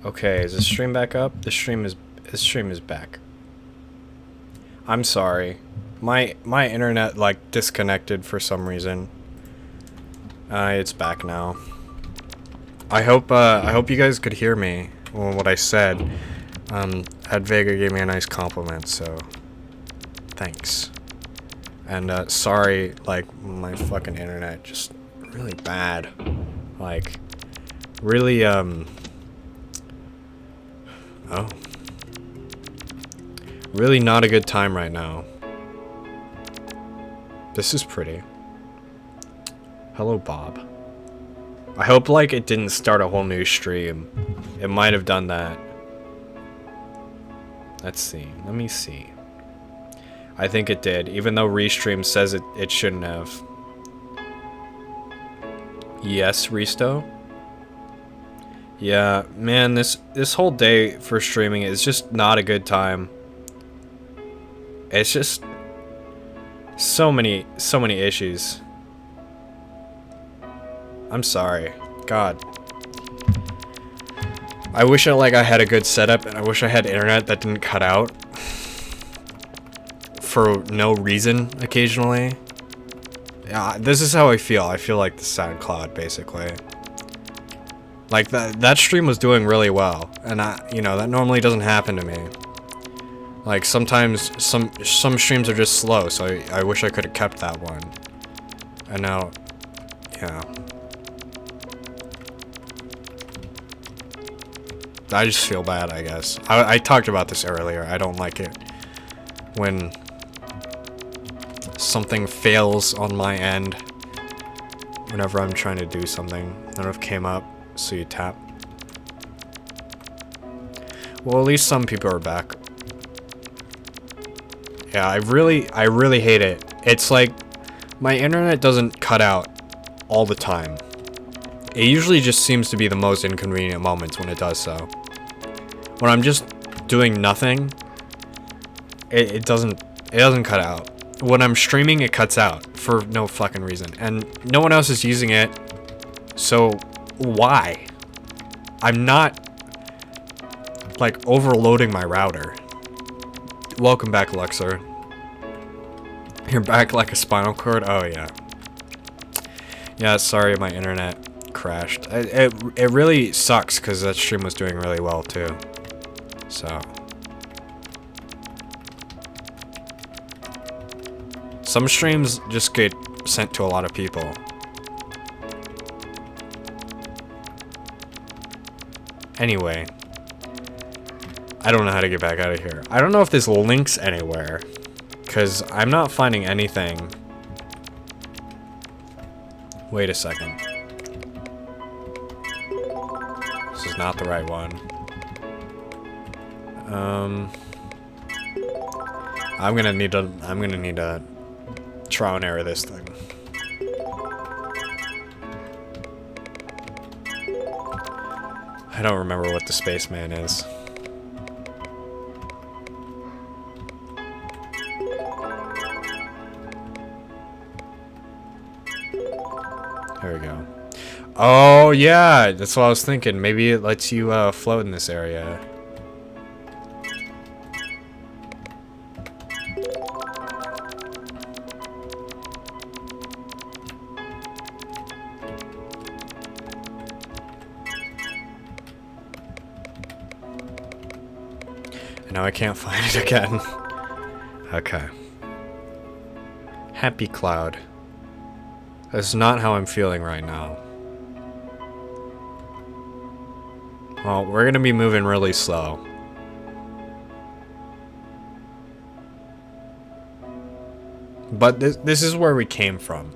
Okay, is the stream back up? The stream is back. I'm sorry. My internet like disconnected for some reason. It's back now. I hope you guys could hear me on what I said. Ed Vega gave me a nice compliment, so thanks. And sorry, like my fucking internet just really bad. Like really oh. Really not a good time right now. This is pretty. Hello, Bob. I hope, like, it didn't start a whole new stream. It might have done that. Let's see. Let me see. I think it did, even though Restream says it shouldn't have. Yes, Resto? Yeah, man, this whole day for streaming is just not a good time. It's just so many issues. I'm sorry. God. I wish I had a good setup, and I wish I had internet that didn't cut out for no reason occasionally. Yeah, this is how I feel. I feel like the SoundCloud, basically. Like, that stream was doing really well, and you know, that normally doesn't happen to me. Like, sometimes some streams are just slow, so I wish I could have kept that one. And now, yeah. I just feel bad, I guess. I talked about this earlier. I don't like it when something fails on my end whenever I'm trying to do something. None of came up, so you tap. Well, at least some people are back. Yeah, I really hate it. It's like my internet doesn't cut out all the time. It usually just seems to be the most inconvenient moments when it does so. When I'm just doing nothing, it doesn't cut out. When I'm streaming, it cuts out for no fucking reason, and no one else is using it. So why? I'm not like overloading my router. Welcome back, Luxor. You're back like a spinal cord? Oh, yeah. Yeah, sorry my internet crashed. It really sucks, because that stream was doing really well, too. So. Some streams just get sent to a lot of people. Anyway. I don't know how to get back out of here. I don't know if this links anywhere, because I'm not finding anything. Wait a second. This is not the right one. I'm gonna need to trial and error this thing. I don't remember what the spaceman is. There we go. Oh, yeah, that's what I was thinking. Maybe it lets you float in this area. And now I can't find it again. Okay. Happy Cloud. That's not how I'm feeling right now. Well, we're gonna be moving really slow. But this is where we came from.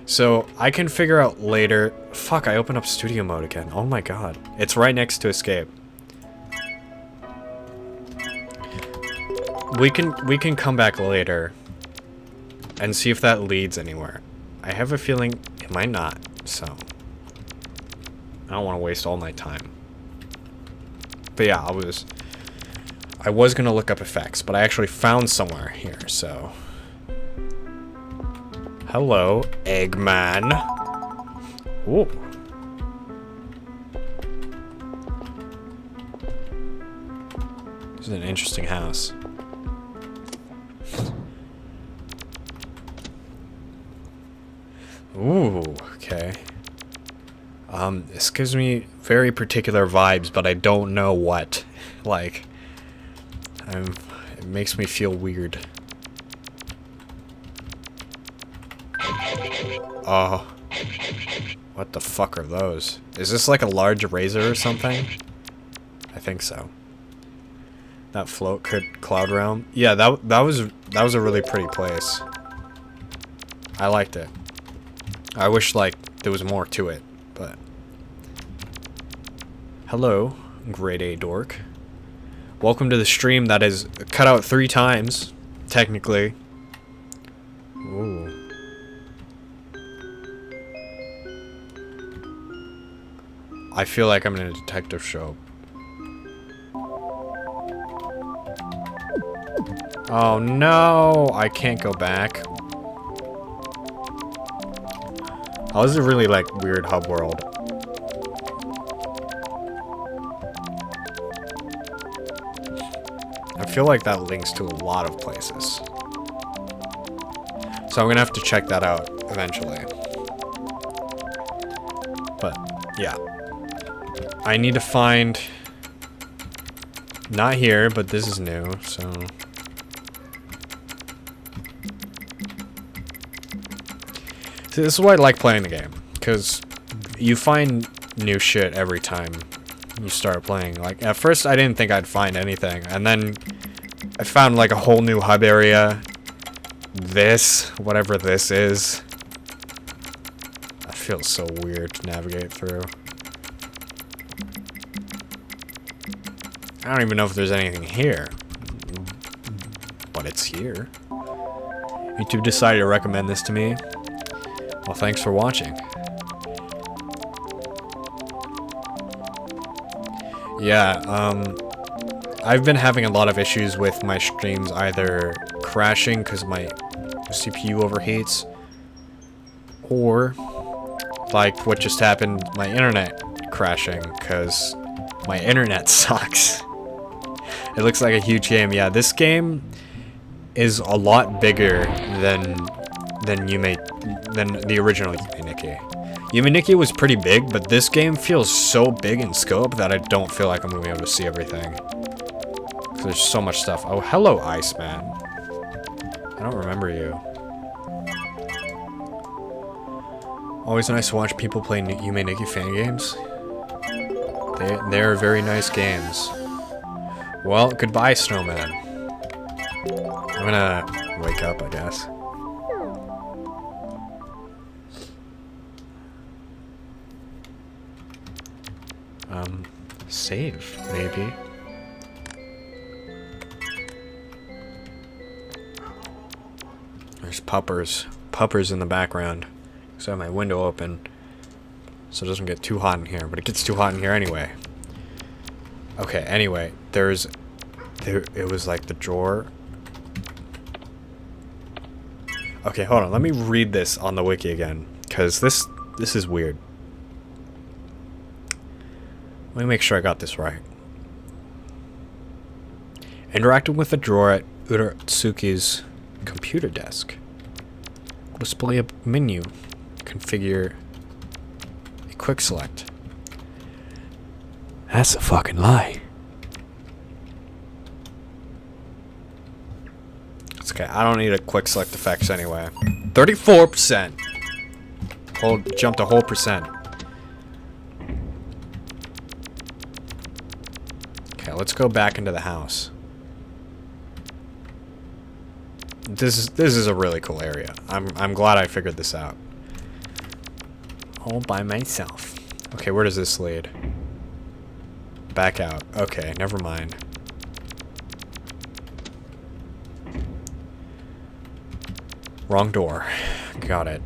So I can figure out later. Fuck, I opened up studio mode again. Oh my god. It's right next to escape. We can come back later and see if that leads anywhere. I have a feeling it might not, so I don't want to waste all my time. But yeah, I was gonna look up effects, but I actually found somewhere here, so. Hello, Eggman. Ooh. This is an interesting house. Ooh, okay. This gives me very particular vibes, but I don't know what. Like, it makes me feel weird. Oh. What the fuck are those? Is this like a large razor or something? I think so. That float cloud realm. Yeah, that was a really pretty place. I liked it. I wish like there was more to it, but hello, grade A dork. Welcome to the stream that is cut out 3 times, technically. Ooh. I feel like I'm in a detective show. Oh no, I can't go back. Oh, this is a really like weird hub world. I feel like that links to a lot of places. So I'm gonna have to check that out eventually. But yeah. I need to find, not here, but this is new, so. See, this is why I like playing the game, because you find new shit every time you start playing. Like, at first I didn't think I'd find anything, and then I found like a whole new hub area. This, whatever this is. That feels so weird to navigate through. I don't even know if there's anything here. But it's here. YouTube decided to recommend this to me. Well, thanks for watching. Yeah, I've been having a lot of issues with my streams either crashing because my CPU overheats, or like what just happened, my internet crashing because my internet sucks. It looks like a huge game. Yeah, this game is a lot bigger than the original Yume Nikki. Yume Nikki was pretty big, but this game feels so big in scope that I don't feel like I'm gonna be able to see everything. There's so much stuff. Oh, hello, Iceman. I don't remember you. Always nice to watch people play Yume Nikki fan games. They're very nice games. Well, goodbye, snowman. I'm gonna wake up, I guess. Save, maybe. There's puppers in the background. So I have my window open, so it doesn't get too hot in here, but it gets too hot in here anyway. Okay, anyway, it was like the drawer. Okay, hold on, let me read this on the wiki again, because this is weird. Let me make sure I got this right. Interacting with the drawer at Uratsuki's computer desk. Display a menu. Configure a quick select. That's a fucking lie. It's okay, I don't need a quick select effects anyway. 34%. Jumped a whole percent. Okay, let's go back into the house. This is a really cool area. I'm glad I figured this out. All by myself. Okay, where does this lead? Back out. Okay, never mind. Wrong door. Got it.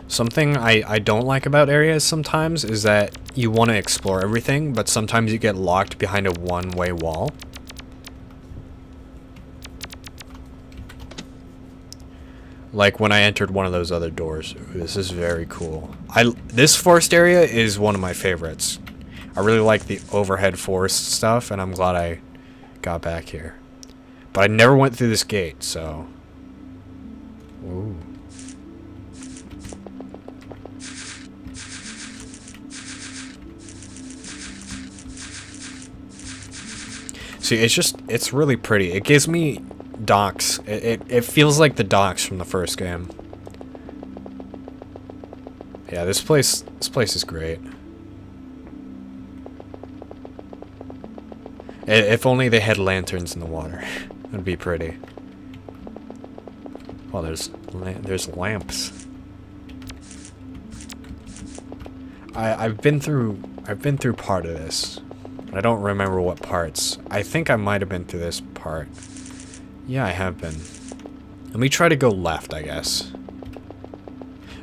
Something I don't like about areas sometimes is that you want to explore everything, but sometimes you get locked behind a one-way wall. Like when I entered one of those other doors. Ooh, this is very cool. This forest area is one of my favorites. I really like the overhead forest stuff, and I'm glad I got back here. But I never went through this gate, so... Ooh. See, it's really pretty. It gives me docks. It feels like the docks from the first game. Yeah, this place is great. If only they had lanterns in the water. That'd be pretty. Oh, there's lamps. I've been through part of this. I don't remember what parts. I think I might have been through this part. Yeah, I have been. Let me try to go left, I guess.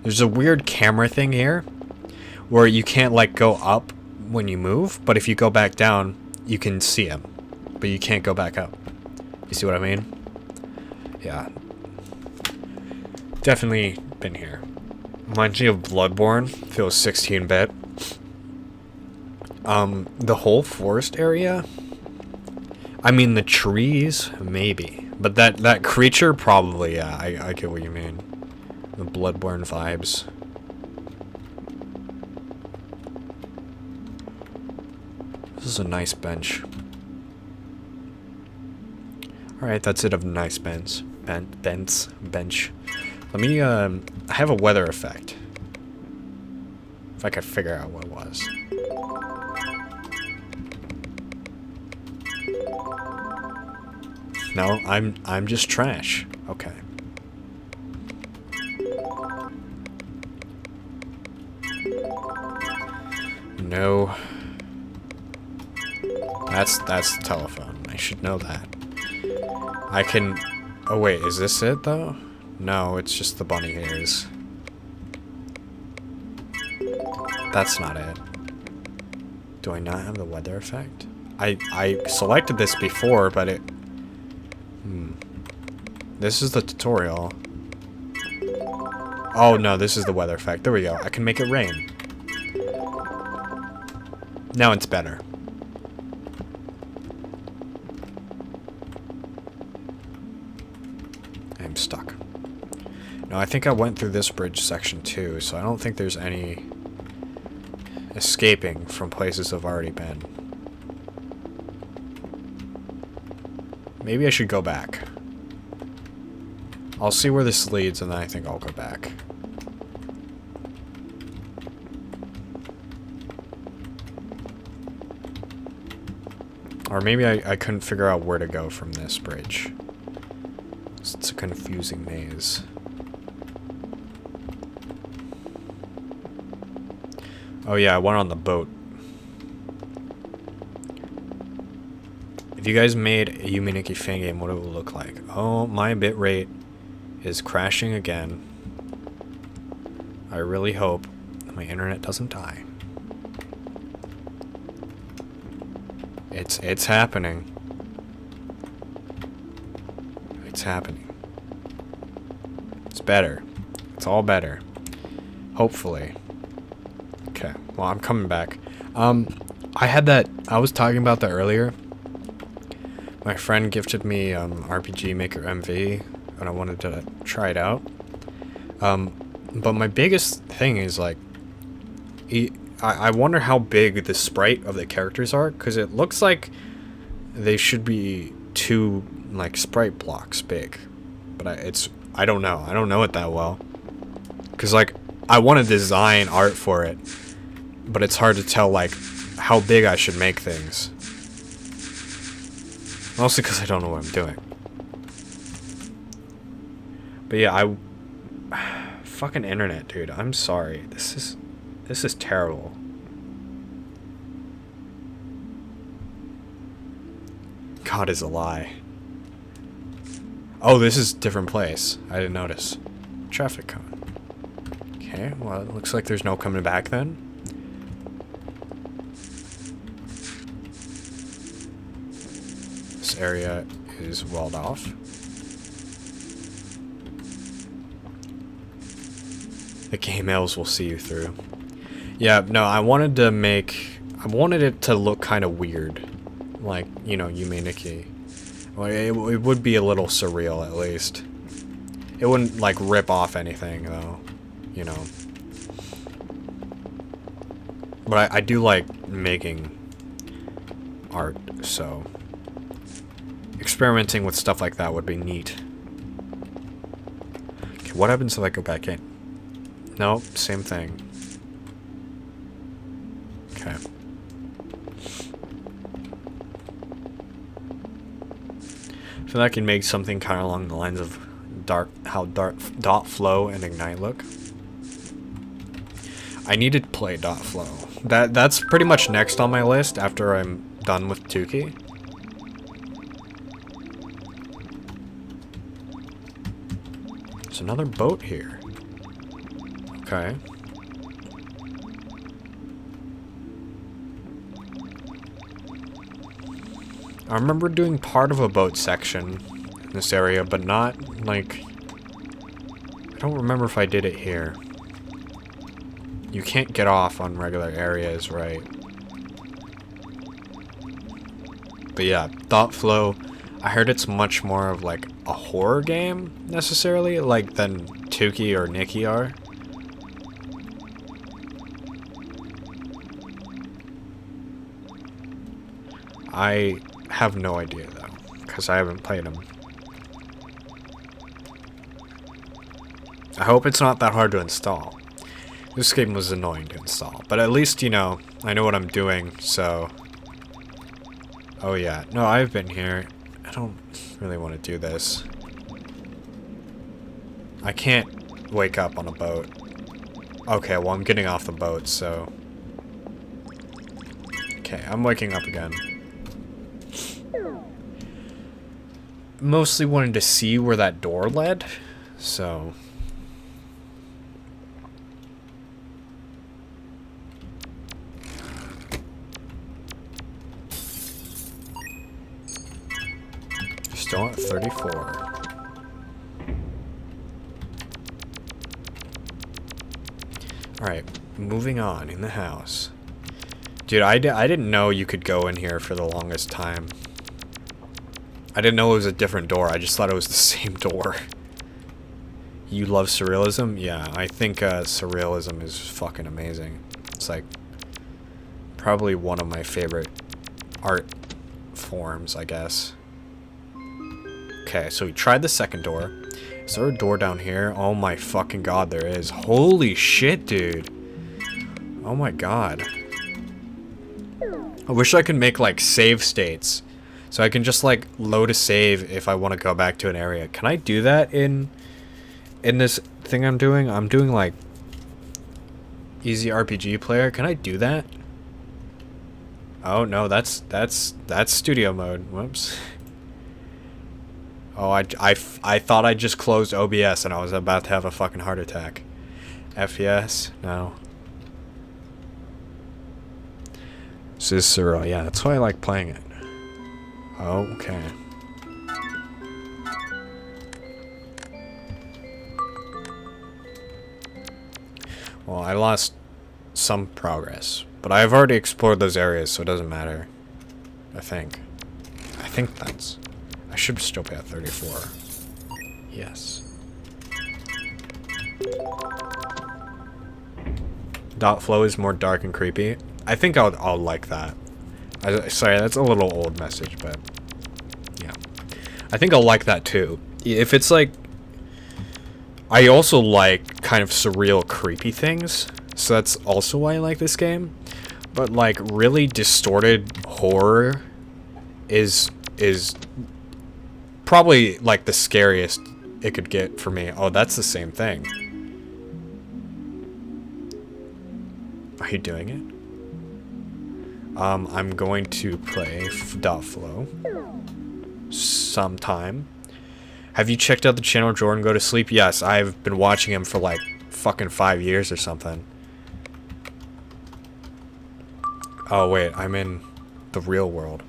There's a weird camera thing here where you can't like go up when you move, but if you go back down, you can see him, but you can't go back up. You see what I mean? Yeah. Definitely been here. Reminds me of Bloodborne. Feels 16-bit. The whole forest area? I mean, the trees, maybe. But that creature, probably, yeah. I get what you mean. The Bloodborne vibes. This is a nice bench. Alright, that's it of nice bench. Bench. Let me, I have a weather effect. If I could figure out what it was. No, I'm just trash. Okay. No. That's the telephone. I should know that. I can... Oh wait, is this it though? No, it's just the bunny ears. That's not it. Do I not have the weather effect? I selected this before, but it... This is the tutorial. Oh no, this is the weather effect. There we go. I can make it rain. Now it's better. I'm stuck. No, I think I went through this bridge section too, so I don't think there's any escaping from places I've already been. Maybe I should go back. I'll see where this leads, and then I think I'll go back. Or maybe I couldn't figure out where to go from this bridge. It's a confusing maze. Oh yeah, I went on the boat. If you guys made a Yume fan game, what it would look like? Oh, my bitrate is crashing again. I really hope that my internet doesn't die. It's happening. It's happening. It's better. It's all better. Hopefully. Okay, well, I'm coming back. I was talking about that earlier. My friend gifted me RPG Maker MV, and I wanted to try it out. But my biggest thing is, like, I wonder how big the sprite of the characters are, because it looks like they should be 2, like, sprite blocks big. But I don't know. I don't know it that well. Because, like, I want to design art for it, but it's hard to tell, like, how big I should make things. Mostly because I don't know what I'm doing. But yeah, fucking internet, dude. I'm sorry. This is terrible. God is a lie. Oh, this is a different place. I didn't notice. Traffic cone. Okay, well, it looks like there's no coming back then. This area is walled off. The gay males will see you through. Yeah, no, I wanted it to look kind of weird. Like, you know, Yume Nikki. Well, it would be a little surreal, at least. It wouldn't, like, rip off anything, though. You know. But I do like making art, so experimenting with stuff like that would be neat. Okay, what happens if I go back in? Nope, same thing. Okay. I feel like I can make something kind of along the lines of how dot flow and ignite look. I need to play dot flow. That's pretty much next on my list after I'm done with Tuki. There's another boat here. Okay. I remember doing part of a boat section in this area, but not, like... I don't remember if I did it here. You can't get off on regular areas, right? But yeah, Thought Flow, I heard it's much more of like a horror game, necessarily, like than Tuki or Nikki are. I have no idea though, because I haven't played them. I hope it's not that hard to install. This game was annoying to install, but at least, you know, I know what I'm doing, so... Oh yeah, no, I've been here. I don't really want to do this. I can't wake up on a boat. Okay, well, I'm getting off the boat, so... Okay, I'm waking up again. Mostly wanted to see where that door led, so... Still at 34. Alright, moving on in the house. Dude, I didn't know you could go in here for the longest time. I didn't know it was a different door. I just thought it was the same door. You love surrealism? Yeah, I think surrealism is fucking amazing. It's like probably one of my favorite art forms, I guess. Okay, so we tried the second door. Is there a door down here? Oh my fucking god, there is. Holy shit, dude. Oh my god. I wish I could make, like, save states. So I can just, like, load a save if I want to go back to an area. Can I do that in this thing I'm doing? I'm doing, like, easy RPG player. Can I do that? Oh, no, that's studio mode. Whoops. Oh, I thought I just closed OBS and I was about to have a fucking heart attack. FPS? No. This is surreal. Yeah, that's why I like playing it. Oh, okay. Well, I lost some progress, but I've already explored those areas, so it doesn't matter. I think that's... I should still be at 34. Yes. Dot flow is more dark and creepy. I think I'll like that. Sorry, that's a little old message, but yeah. I think I'll like that too. If it's like... I also like kind of surreal, creepy things, so that's also why I like this game. But like really distorted horror is probably like the scariest it could get for me. Oh, that's the same thing. Are you doing it? I'm going to play Dot Flow sometime. Have you checked out the channel Jordan Go to Sleep? Yes, I've been watching him for like fucking 5 years or something. Oh wait, I'm in the real world.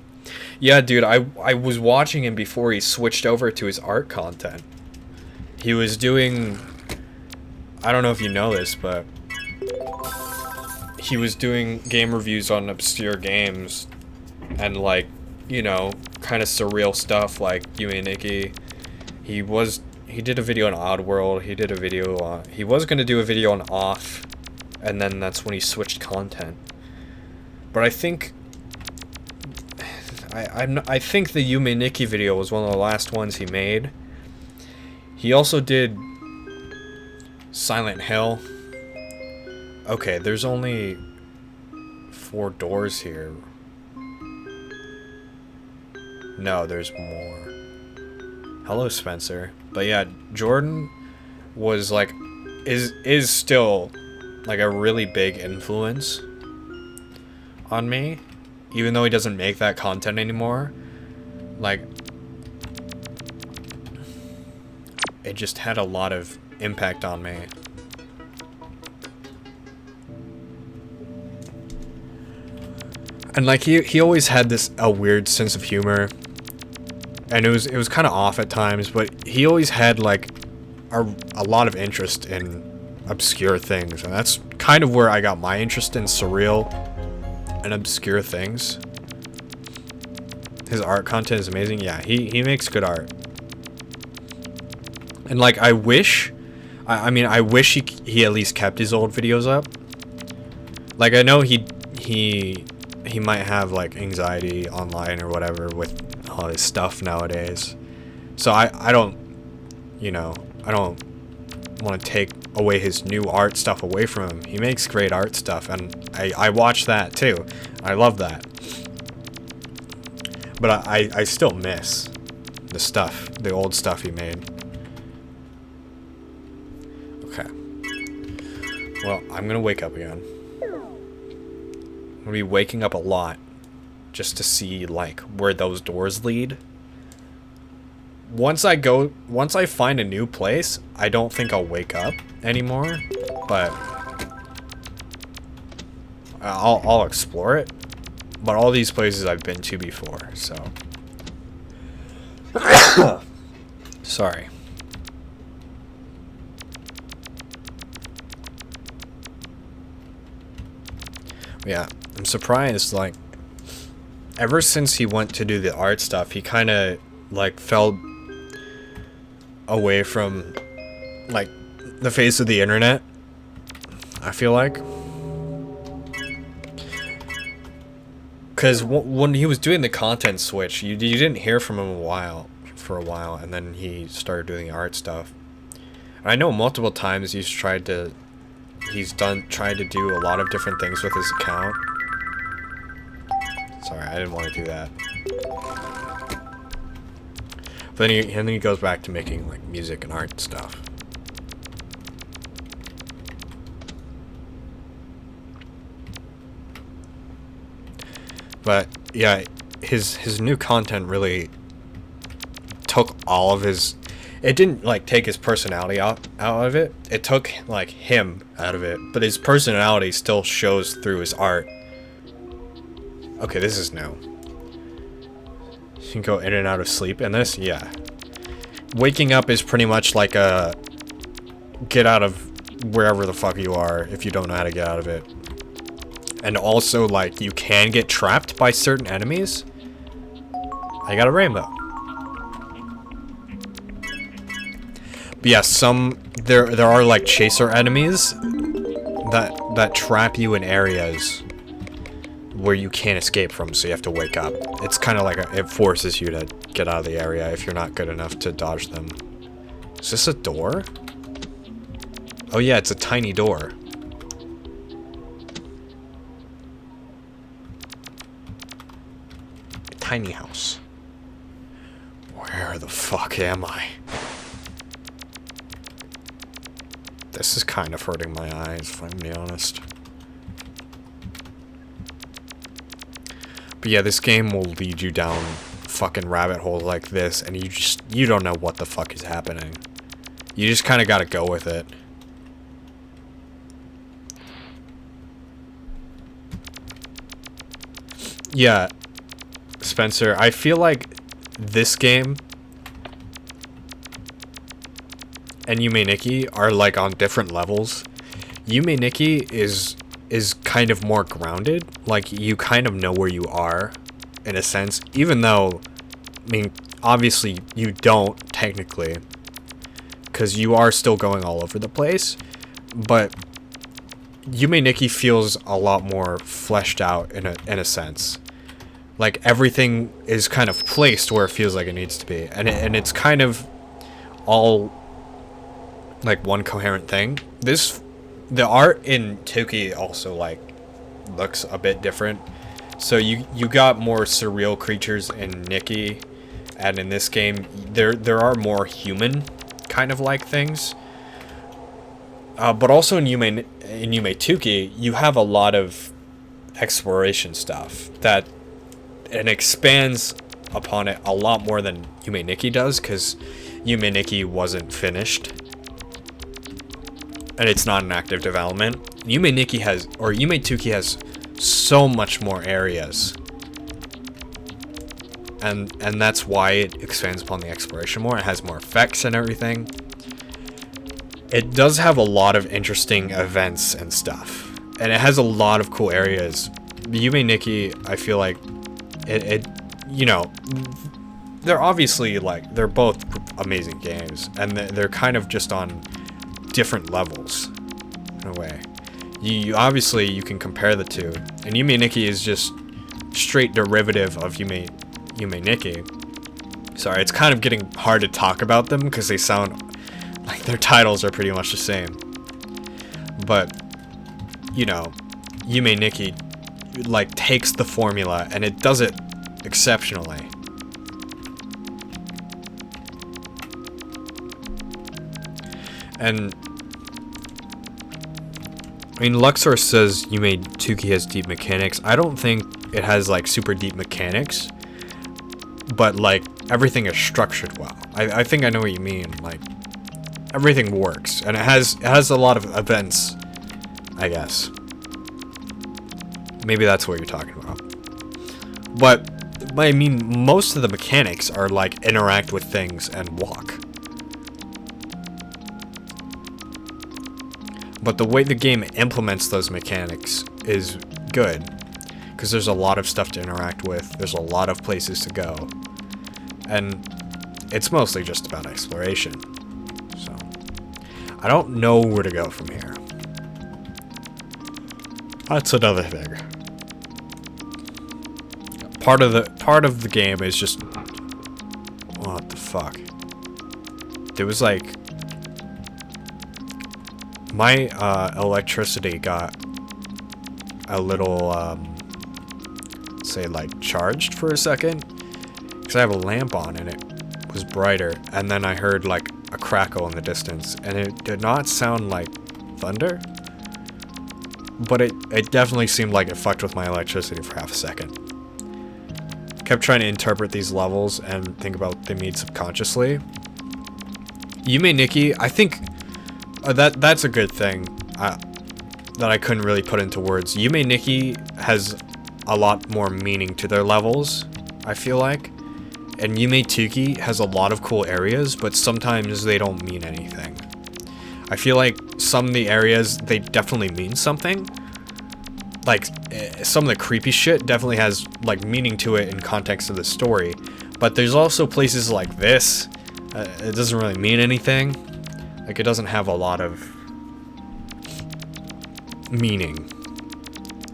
Yeah, dude, I was watching him before he switched over to his art content. He was doing... I don't know if you know this, but he was doing game reviews on obscure games and, like, you know, kind of surreal stuff like Yume Nikki. He did a video on Oddworld. He did a video on... He was going to do a video on Off, and then that's when he switched content. But I think... I think the Yume Nikki video was one of the last ones he made. He also did Silent Hill. Okay, there's only 4 doors here. No, there's more. Hello, Spencer. But yeah, Jordan was like, is still like a really big influence on me, even though he doesn't make that content anymore. Like, it just had a lot of impact on me. And like he always had a weird sense of humor, and it was kind of off at times, but he always had like a lot of interest in obscure things, and that's kind of where I got my interest in surreal and obscure things. His art content is amazing. Yeah, he makes good art. And like I wish he at least kept his old videos up. Like I know he might have like anxiety online or whatever with all his stuff nowadays. So I don't, you know, I don't want to take away his new art stuff away from him. He makes great art stuff, and I watch that too. I love that. But I still miss the old stuff he made. Okay. Well, I'm gonna wake up again. I'm gonna be waking up a lot just to see like where those doors lead. Once I find a new place, I don't think I'll wake up anymore, but I'll explore it. But all these places I've been to before, so sorry. Yeah, I'm surprised, like, ever since he went to do the art stuff, he kind of, like, fell away from, like, the face of the internet, I feel like. Because when he was doing the content switch, you didn't hear from him for a while, and then he started doing the art stuff. And I know multiple times he's tried to do a lot of different things with his account. Sorry, I didn't want to do that. But then he goes back to making like music and art stuff. But yeah, his new content really took all of his... It didn't like take his personality out of it. It took like him out of it, but his personality still shows through his art. Okay, this is new. You can go in and out of sleep in this? Yeah. Waking up is pretty much like a get out of wherever the fuck you are if you don't know how to get out of it. And also, like, you can get trapped by certain enemies. I got a rainbow. But yeah, there are like chaser enemies that trap you in areas where you can't escape from, so you have to wake up. It's kind of like it forces you to get out of the area if you're not good enough to dodge them. Is this a door? Oh yeah, it's a tiny door. Tiny house. Where the fuck am I? This is kind of hurting my eyes, if I'm being honest. But yeah, this game will lead you down fucking rabbit holes like this, and you don't know what the fuck is happening. You just kind of gotta go with it. Yeah, Spencer, I feel like this game and Yume Nikki are like on different levels. Yume Nikki is kind of more grounded. Like, you kind of know where you are, in a sense, even though, I mean, obviously you don't technically, because you are still going all over the place, but Yume Nikki feels a lot more fleshed out in a sense. Like, everything is kind of placed where it feels like it needs to be, and it's kind of all like one coherent thing. The art in Toki also like looks a bit different. So you got more surreal creatures in Nikki, and in this game there are more human kind of like things. But also in Yume Toki, you have a lot of exploration stuff that and expands upon it a lot more than Yume Nikki does, because Yume Nikki wasn't finished and it's not in active development. Yume Toki has so much more areas, and that's why it expands upon the exploration more. It has more effects and everything. It does have a lot of interesting events and stuff, and it has a lot of cool areas. Yume Nikki, I feel like it you know, they're obviously like, they're both amazing games, and they're kind of just on different levels in a way. You obviously you can compare the two, and Yume Nikki is just straight derivative of Yume Nikki. Sorry, it's kind of getting hard to talk about them because they sound like their titles are pretty much the same. But you know, Yume Nikki like takes the formula and it does it exceptionally. And I mean, Luxor says Yume Toki has deep mechanics. I don't think it has like super deep mechanics, but like everything is structured well. I think I know what you mean. Like, everything works, and it has a lot of events, I guess. Maybe that's what you're talking about. But I mean, most of the mechanics are like interact with things and walk. But the way the game implements those mechanics is good, because there's a lot of stuff to interact with, there's a lot of places to go, and it's mostly just about exploration. So I don't know where to go from here. That's another thing. Part of the game is just, what the fuck? There was like, my electricity got a little say like charged for a second, because I have a lamp on and it was brighter, and then I heard like a crackle in the distance, and it did not sound like thunder, but it definitely seemed like it fucked with my electricity for half a second. Kept trying to interpret these levels and think about what they mean subconsciously. Yume Nikki, I think that's a good thing that I couldn't really put into words. Yume Nikki has a lot more meaning to their levels, I feel like. And Yume Toki has a lot of cool areas, but sometimes they don't mean anything. I feel like some of the areas, they definitely mean something. Like, some of the creepy shit definitely has like meaning to it in context of the story. But there's also places like this, it doesn't really mean anything. Like, it doesn't have a lot of meaning,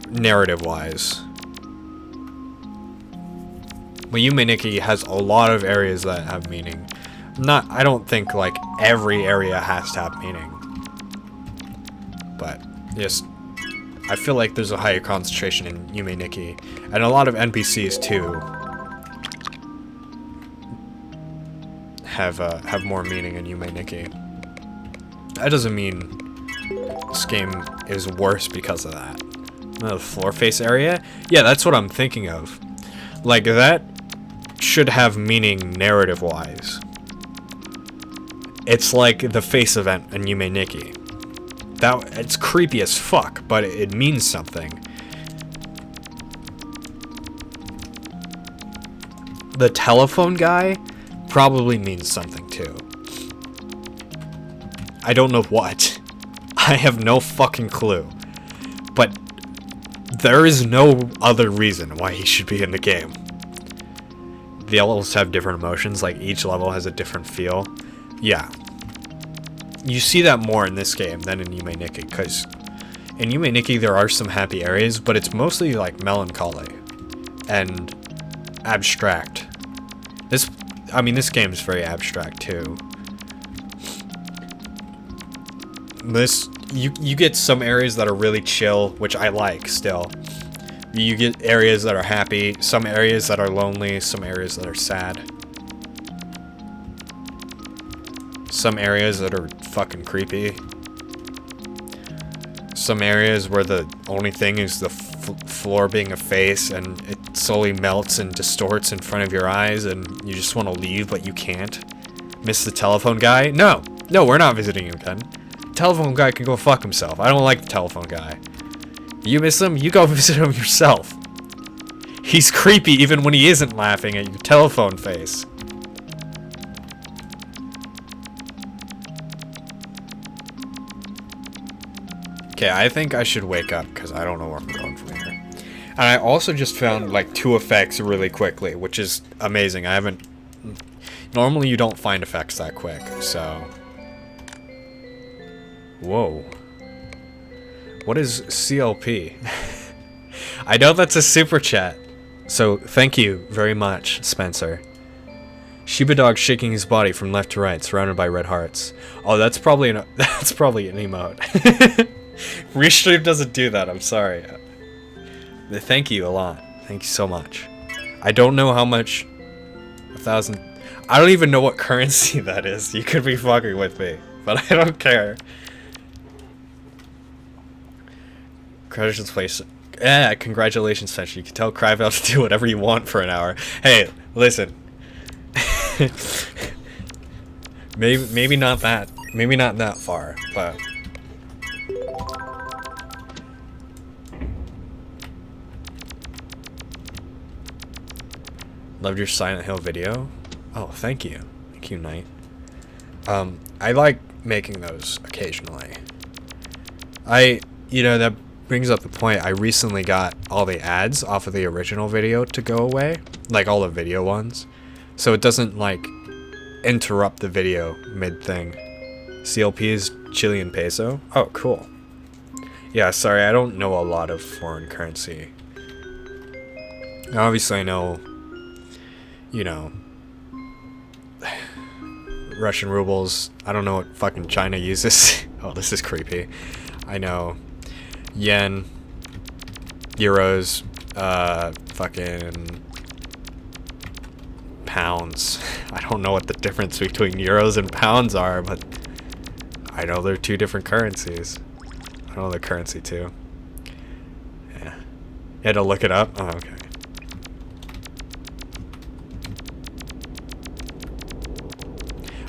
narrative-wise. But Yume Nikki has a lot of areas that have meaning. I don't think, like, every area has to have meaning. But, just, I feel like there's a higher concentration in Yume Nikki. And a lot of NPCs, too, have more meaning in Yume Nikki. That doesn't mean this game is worse because of that. The floor face area? Yeah, that's what I'm thinking of. Like, that should have meaning narrative-wise. It's like the face event in Yume Nikki. It's creepy as fuck, but it means something. The telephone guy probably means something too. I don't know what. I have no fucking clue. But there is no other reason why he should be in the game. The levels have different emotions, like each level has a different feel. Yeah. You see that more in this game than in Yume Nikki, because in Yume Nikki there are some happy areas, but it's mostly like melancholy and abstract. This game is very abstract too. You get some areas that are really chill, which I like still. You get areas that are happy, some areas that are lonely, some areas that are sad. Some areas that are fucking creepy. Some areas where the only thing is the floor being a face and it slowly melts and distorts in front of your eyes and you just want to leave but you can't. Miss the telephone guy? No, we're not visiting him again. Telephone guy can go fuck himself. I don't like the telephone guy. You miss him? You go visit him yourself. He's creepy even when he isn't laughing at your telephone face. Okay, I think I should wake up because I don't know where I'm going from here. And I also just found like 2 effects really quickly, which is amazing. I haven't... Normally you don't find effects that quick, so... Whoa. What is CLP? I know that's a super chat. So thank you very much, Spencer. Shiba dog shaking his body from left to right, surrounded by red hearts. Oh, that's probably an emote. Restream doesn't do that, I'm sorry. Thank you a lot. Thank you so much. I don't know how much... 1,000... I don't even know what currency that is. You could be fucking with me. But I don't care. Congratulations, place. Yeah, congratulations, Spencer. You can tell Cryveil to do whatever you want for an hour. Hey, listen. maybe not that. Maybe not that far, but... Loved your Silent Hill video. Oh, thank you. Thank you, Knight. I like making those occasionally. You know, that brings up the point. I recently got all the ads off of the original video to go away. Like, all the video ones. So it doesn't, like, interrupt the video mid-thing. CLP is Chilean peso. Oh, cool. Yeah, sorry, I don't know a lot of foreign currency. Obviously, I know, you know, Russian rubles. I don't know what fucking China uses. Oh, this is creepy. I know yen, euros, fucking pounds. I don't know what the difference between euros and pounds are, but I know they're 2 different currencies. I know the currency too. Yeah. You had to look it up? Oh, okay.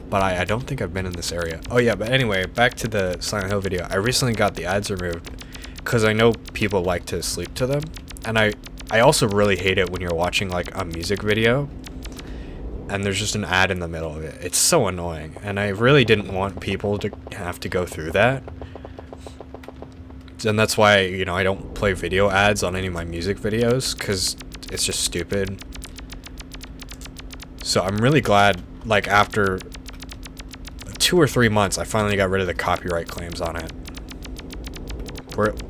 But I don't think I've been in this area. Oh yeah, but anyway, back to the Silent Hill video. I recently got the ads removed because I know people like to sleep to them. And I also really hate it when you're watching like a music video and there's just an ad in the middle of it. It's so annoying. And I really didn't want people to have to go through that. And that's why, you know, I don't play video ads on any of my music videos because it's just stupid. So I'm really glad, like, after 2 or 3 months, I finally got rid of the copyright claims on it.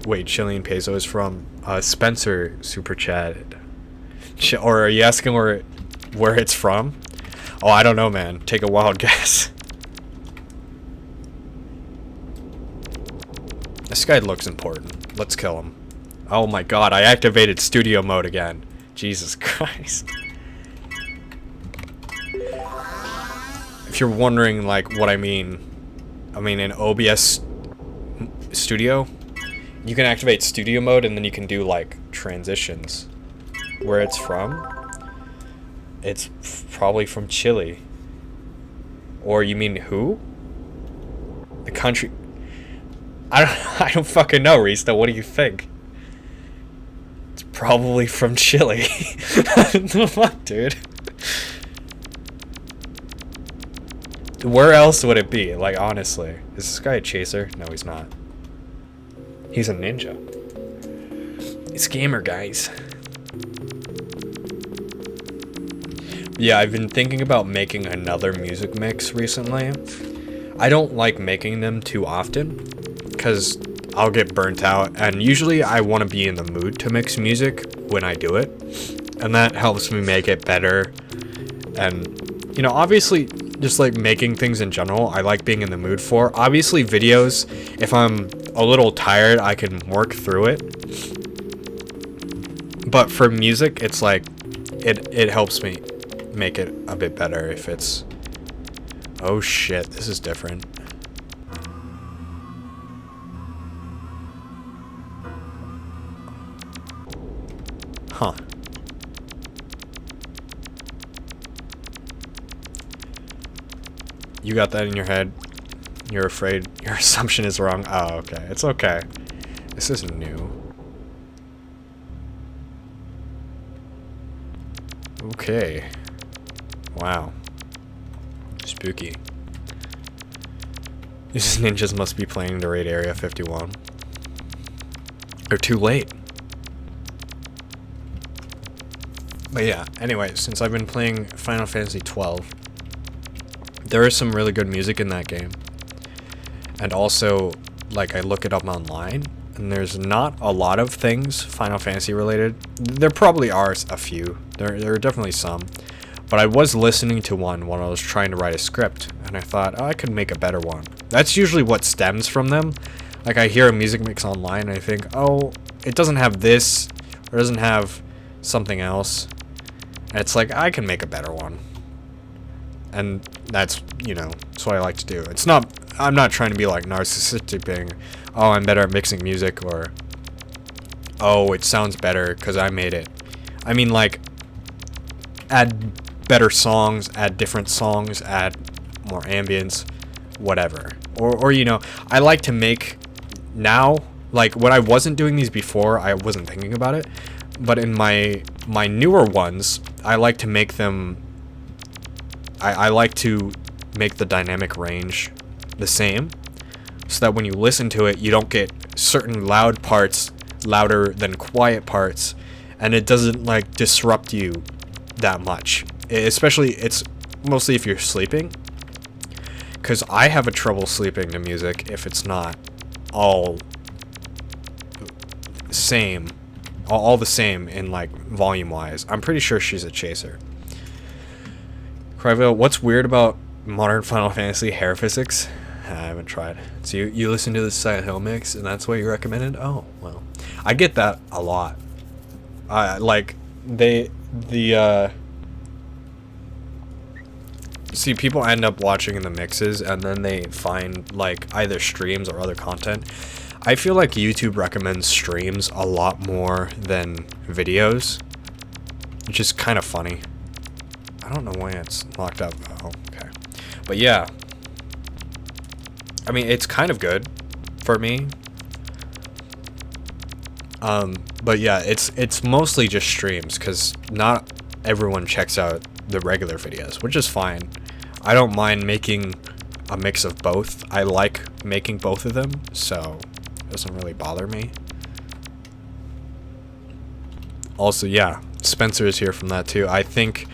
Wait, Chilean peso is from Spencer super chatted. Or are you asking where it's from? Oh, I don't know, man. Take a wild guess. This guy looks important. Let's kill him. Oh my god, I activated studio mode again. Jesus Christ. If you're wondering, like, what I mean in OBS Studio, you can activate studio mode and then you can do, like, transitions. Where it's from? It's probably from Chile. Or you mean who? The country... I don't fucking know, Rista. What do you think? It's probably from Chile. What, dude? Where else would it be? Like, honestly. Is this guy a chaser? No, he's not. He's a ninja. It's gamer, guys. Yeah, I've been thinking about making another music mix recently. I don't like making them too often, because I'll get burnt out, and usually I want to be in the mood to mix music when I do it, and that helps me make it better. And, you know, obviously, just like making things in general, I like being in the mood for. Obviously, videos, if I'm a little tired, I can work through it. But for music, it's like, it helps me make it a bit better if it's... Oh shit, this is different. Huh. You got that in your head? You're afraid your assumption is wrong? Oh, okay. It's okay. This isn't new. Okay. Wow. Spooky. These ninjas must be planning to raid Area 51. They're too late. But yeah, anyway, since I've been playing Final Fantasy 12, there is some really good music in that game. And also, like, I look it up online, and there's not a lot of things Final Fantasy related. There probably are a few. There are definitely some. But I was listening to one when I was trying to write a script, and I thought, oh, I could make a better one. That's usually what stems from them. Like, I hear a music mix online, and I think, oh, it doesn't have this, or it doesn't have something else. And it's like, I can make a better one. And that's, you know, that's what I like to do. It's not, I'm not trying to be like narcissistic being, oh, I'm better at mixing music, or, oh, it sounds better because I made it. I mean, like, add better songs, add different songs, add more ambience, whatever. Or you know, I like to make now, like, when I wasn't doing these before, I wasn't thinking about it. But in my newer ones, I like to make them, I like to make the dynamic range the same, so that when you listen to it, you don't get certain loud parts louder than quiet parts, and it doesn't, like, disrupt you that much. Especially, it's mostly if you're sleeping, because I have a trouble sleeping to music if it's not all same, all the same in, like, volume wise. I'm pretty sure she's a chaser. Cryveil, what's weird about modern Final Fantasy hair physics? I haven't tried. So you listen to the Silent Hill mix, and that's what you recommended? Oh, well. I get that a lot. Like, see, people end up watching in the mixes, and then they find, like, either streams or other content. I feel like YouTube recommends streams a lot more than videos, which is kind of funny. I don't know why it's locked up. Oh, okay. But yeah. I mean, it's kind of good for me. But yeah, it's mostly just streams, because not everyone checks out the regular videos, which is fine. I don't mind making a mix of both. I like making both of them, so it doesn't really bother me. Also, yeah, Spencer is here from that too. I think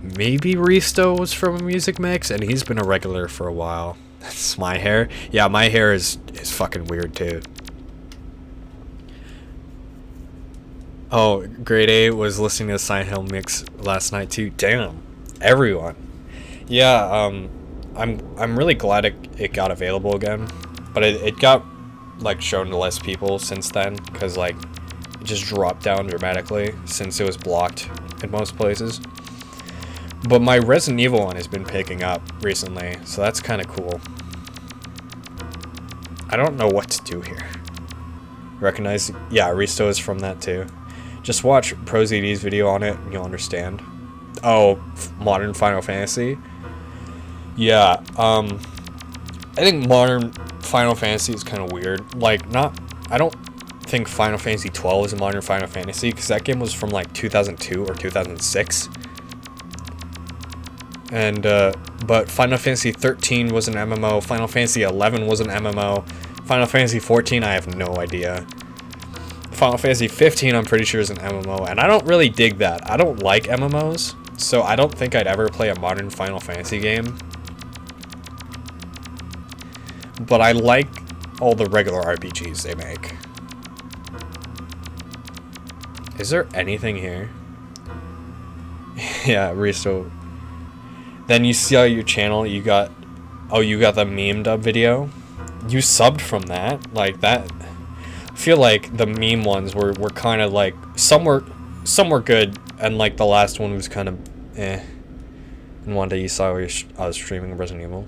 maybe Risto was from a music mix, and he's been a regular for a while. That's my hair. Yeah, my hair is fucking weird too. Oh, Grade A was listening to the Silent Hill mix last night too. Damn, everyone. Yeah, I'm really glad it got available again, but it got, like, shown to less people since then, because, like, it just dropped down dramatically since it was blocked in most places. But my Resident Evil one has been picking up recently, so that's kind of cool. I don't know what to do here. Recognize? Yeah, Risto is from that too. Just watch ProZD's video on it and you'll understand. Oh, modern Final Fantasy? Yeah, I think modern Final Fantasy is kind of weird. Like, I don't think Final Fantasy 12 is a modern Final Fantasy, because that game was from, like, 2002 or 2006. And but Final Fantasy 13 was an MMO. Final Fantasy 11 was an MMO. Final Fantasy 14, I have no idea. Final Fantasy 15, I'm pretty sure is an MMO, and I don't really dig that. I don't like MMOs, so I don't think I'd ever play a modern Final Fantasy game. But I like all the regular RPGs they make. Is there anything here? Yeah, Risto. Then you see on your channel, you got... Oh, you got the meme dub video? You subbed from that? Like, that... I feel like the meme ones were kind of like... Some were good, and like the last one was kind of... eh. And one day you saw I was streaming Resident Evil.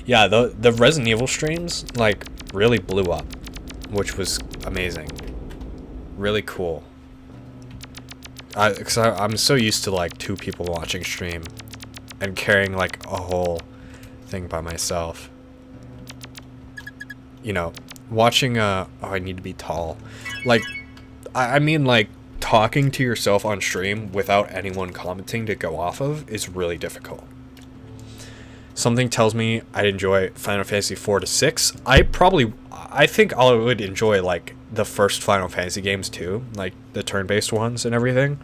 Yeah, the Resident Evil streams, like, really blew up. Which was amazing. Really cool. Because I'm so used to, like, 2 people watching stream. And carrying, like, a whole thing by myself. You know, watching, oh, I need to be tall. Like, I mean, like, talking to yourself on stream without anyone commenting to go off of is really difficult. Something tells me I'd enjoy Final Fantasy 4 to 6. I think I would enjoy, like, the first Final Fantasy games too, like the turn-based ones and everything.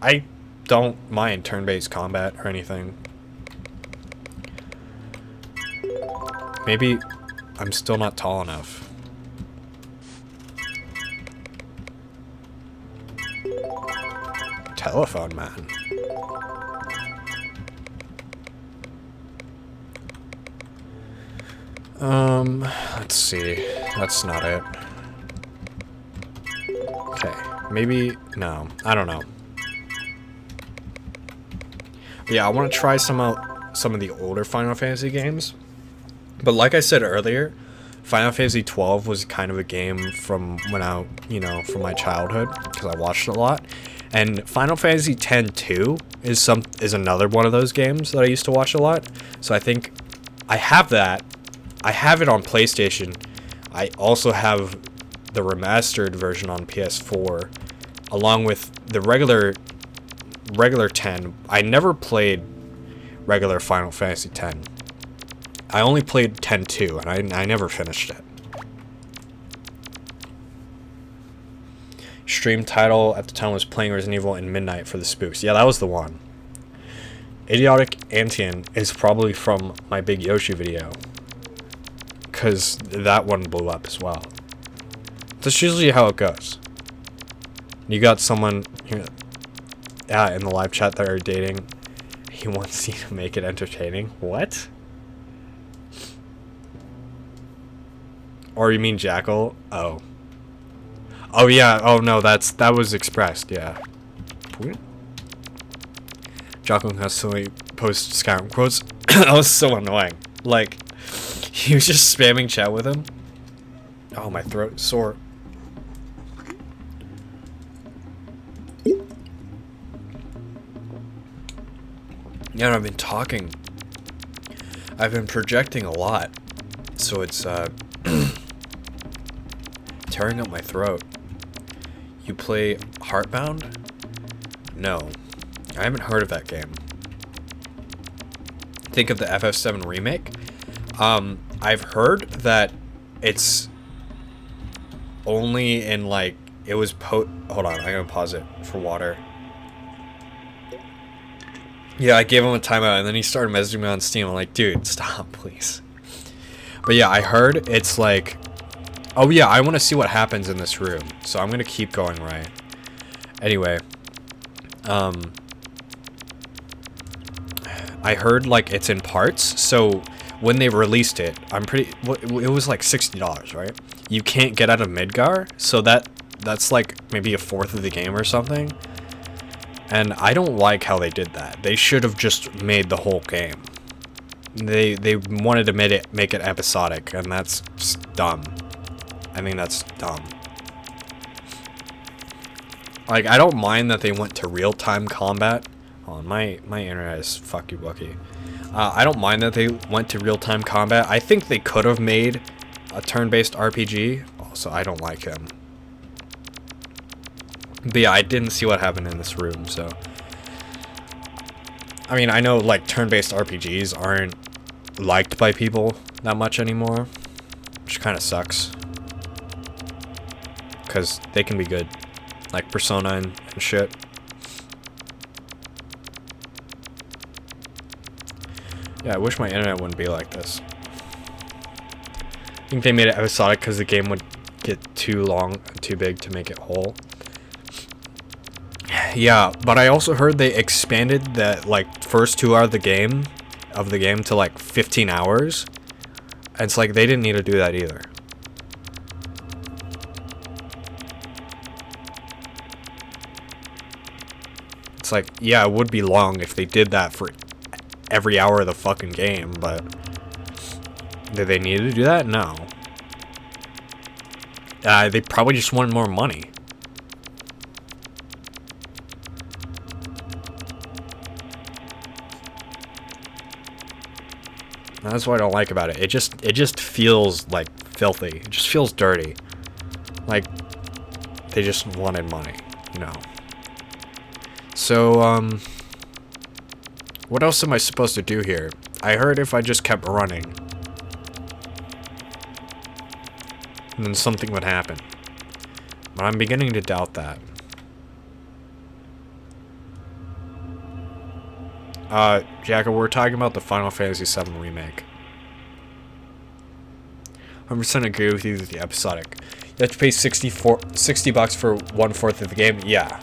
I don't mind turn-based combat or anything. Maybe I'm still not tall enough. Telephone man. Let's see. That's not it. Okay, maybe, no, I don't know. But yeah, I want to try some of the older Final Fantasy games. But like I said earlier, Final Fantasy 12 was kind of a game from when from my childhood, because I watched it a lot. And Final Fantasy X-2 is another one of those games that I used to watch a lot. So I think I have that. I have it on PlayStation. I also have the remastered version on PS4, along with the regular 10. I never played regular Final Fantasy X. I only played 10-2, and I never finished it. Stream title at the time was Playing Resident Evil in Midnight for the Spooks. Yeah, that was the one. Idiotic Antian is probably from my Big Yoshi video, because that one blew up as well. That's usually how it goes. You got someone here, in the live chat that are dating. He wants you to make it entertaining. What? Or you mean Jackal? Oh. Oh yeah. Oh no, that was expressed. Yeah. Jackal constantly posts Skyrim quotes. That was so annoying. Like, he was just spamming chat with him. Oh, my throat's sore. Yeah, I've been talking. I've been projecting a lot. So it's, tearing up my throat. You play Heartbound? No. I haven't heard of that game. Think of the FF7 remake? I've heard that it's only in, like, it was hold on, I'm gonna pause it for water. Yeah, I gave him a timeout, and then he started messaging me on Steam. I'm like, dude, stop, please. But yeah, I heard it's like, oh yeah, I want to see what happens in this room, so I'm gonna keep going, right? Anyway, I heard, like, it's in parts, so when they released it, it was like $60, right? You can't get out of Midgar, so that's like maybe a fourth of the game or something. And I don't like how they did that. They should have just made the whole game. They wanted to make it episodic, and that's just dumb. I mean, that's dumb. Like, I don't mind that they went to real-time combat. Oh, my internet is fucky wucky. I don't mind that they went to real-time combat. I think they could have made a turn-based RPG. Also, I don't like him. But yeah, I didn't see what happened in this room, so I mean, I know, like, turn-based RPGs aren't liked by people that much anymore, which kind of sucks. Because they can be good. Like Persona and shit. Yeah, I wish my internet wouldn't be like this. I think they made it episodic because the game would get too long and too big to make it whole. Yeah, but I also heard they expanded the, like, first 2 hours of the game to, like, 15 hours. And it's like, they didn't need to do that either. It's like, yeah, it would be long if they did that for every hour of the fucking game, but did they need to do that? No. They probably just wanted more money. That's what I don't like about it. It just feels like filthy. It just feels dirty. Like they just wanted money, you know. So what else am I supposed to do here? I heard if I just kept running, then something would happen. But I'm beginning to doubt that. Jacob, we're talking about the Final Fantasy VII Remake. 100% agree with you with the episodic. You have to pay $60 for 1/4 of the game? Yeah.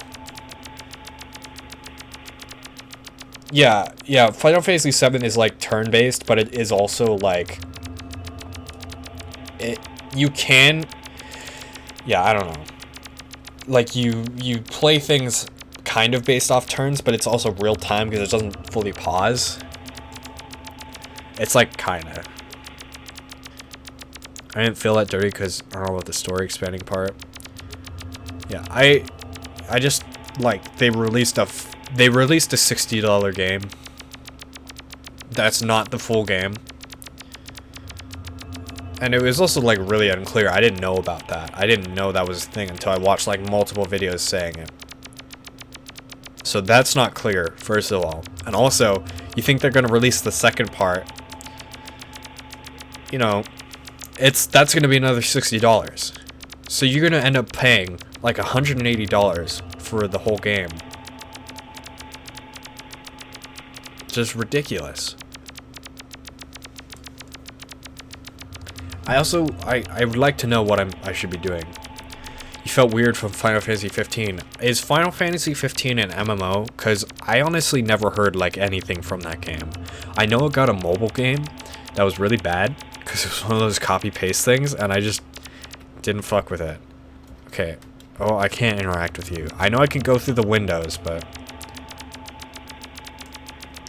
Yeah, Final Fantasy VII is like turn-based, but it is also like... You can... Yeah, I don't know. Like, you play things kind of based off turns, but it's also real time because it doesn't fully pause. It's like kinda. I didn't feel that dirty because I don't know about the story expanding part. Yeah, I just like they released a $60 game. That's not the full game. And it was also like really unclear. I didn't know about that. I didn't know that was a thing until I watched like multiple videos saying it. So that's not clear, first of all. And also, you think they're going to release the second part. You know, that's going to be another $60. So you're going to end up paying like $180 for the whole game. Just ridiculous. I would like to know what I should be doing. You felt weird from Final Fantasy 15. Is Final Fantasy 15 an MMO? Because I honestly never heard like anything from that game. I know it got a mobile game that was really bad because it was one of those copy-paste things, and I just didn't fuck with it. Okay. Oh, I can't interact with you. I know I can go through the windows, but...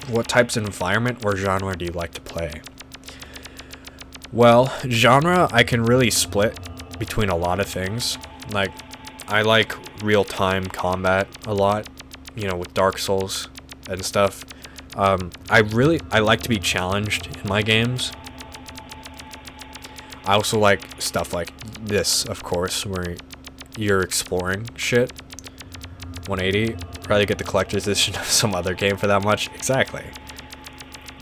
What types of environment or genre do you like to play? Well, genre, I can really split between a lot of things. Like, I like real-time combat a lot, you know, with Dark Souls and stuff. I like to be challenged in my games. I also like stuff like this, of course, where you're exploring shit. 180, probably get the collector's edition of some other game for that much. Exactly.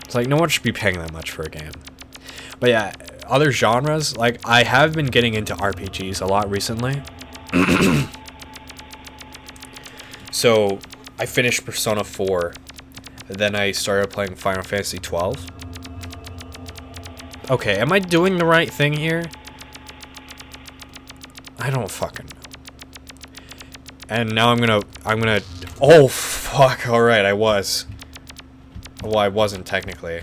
It's like, no one should be paying that much for a game. But yeah, other genres, like, I have been getting into RPGs a lot recently. So, I finished Persona 4, and then I started playing Final Fantasy 12. Okay, am I doing the right thing here? I don't fucking know. And now I'm gonna, oh fuck, alright, I was. Well, I wasn't technically.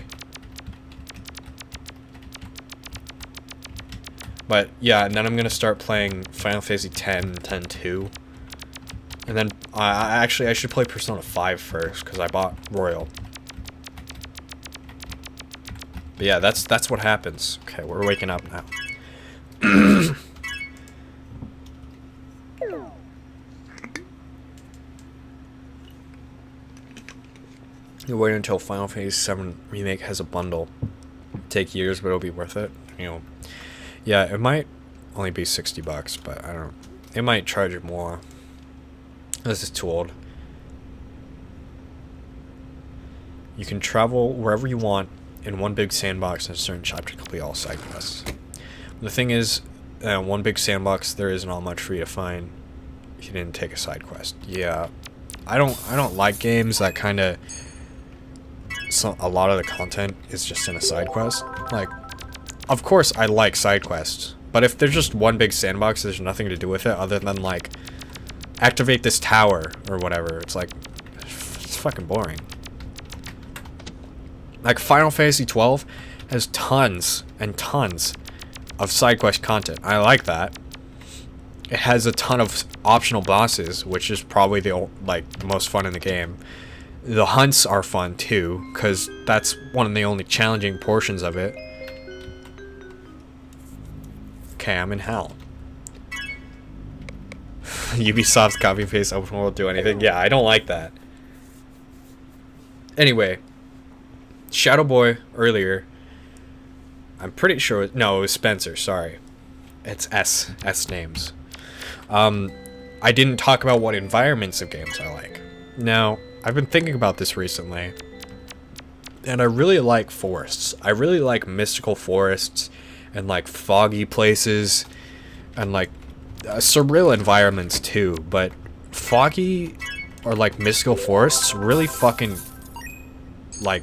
But yeah, and then I'm gonna start playing Final Fantasy X and X-2. And then, actually, I should play Persona 5 first, because I bought Royal. But yeah, that's what happens. Okay, we're waking up now. You wait until Final Fantasy VII Remake has a bundle. Take years, but it'll be worth it. You know, yeah, it might only be $60, but I don't know. It might charge you more. This is too old. You can travel wherever you want in one big sandbox in a certain chapter to complete all side quests. The thing is, one big sandbox, there isn't all much for you to find. You didn't take a side quest. Yeah, I don't like games that kind of. A lot of the content is just in a side quest. Like, of course I like side quests, but if there's just one big sandbox, there's nothing to do with it other than like activate this tower or whatever. It's like, it's fucking boring. Like Final Fantasy 12 has tons and tons of side quest content. I like that. It has a ton of optional bosses, which is probably the most fun in the game. The hunts are fun too, because that's one of the only challenging portions of it. Okay, I'm in hell. Ubisoft's copy and paste open world do anything. Yeah, I don't like that. Anyway, Shadow Boy earlier. I'm pretty sure. No, it was Spencer. Sorry, it's S names. I didn't talk about what environments of games I like. Now, I've been thinking about this recently, and I really like forests. I really like mystical forests, and like foggy places, and like surreal environments too. But foggy or like mystical forests really fucking like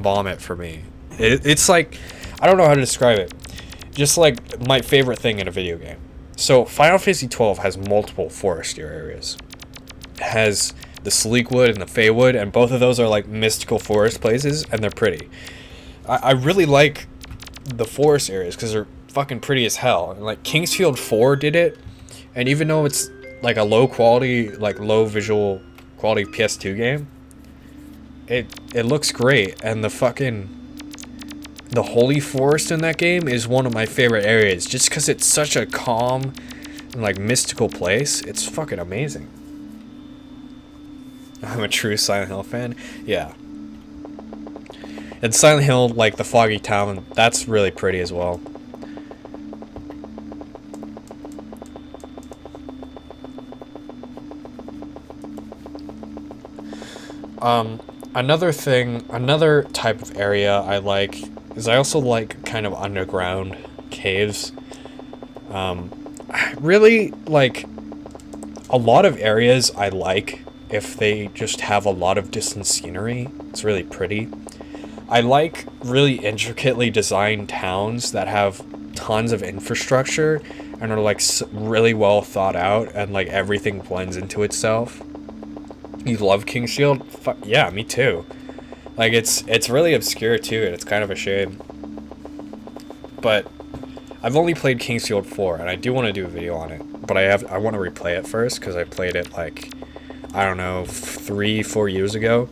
bomb it for me. It's like, I don't know how to describe it. Just like my favorite thing in a video game. So Final Fantasy 12 has multiple forestier areas. It has the Sleekwood and the Feywood, and both of those are like mystical forest places, and they're pretty. I really like the forest areas because they're fucking pretty as hell. And like Kingsfield 4 did it, and even though it's like a low quality, like low visual quality PS2 game, it looks great. And the Holy Forest in that game is one of my favorite areas, just because it's such a calm and like mystical place. It's fucking amazing. I'm a true Silent Hill fan. Yeah. And Silent Hill, like the Foggy Town, that's really pretty as well. Another type of area I like is I also like kind of underground caves. Really, like, a lot of areas I like if they just have a lot of distant scenery. It's really pretty. I like really intricately designed towns that have tons of infrastructure and are like really well thought out, and like everything blends into itself. You love Kingsfield? Yeah, me too. Like it's really obscure too, and it's kind of a shame. But I've only played Kingsfield 4, and I do want to do a video on it. But I want to replay it first because I played it like, I don't know, 3-4 years ago.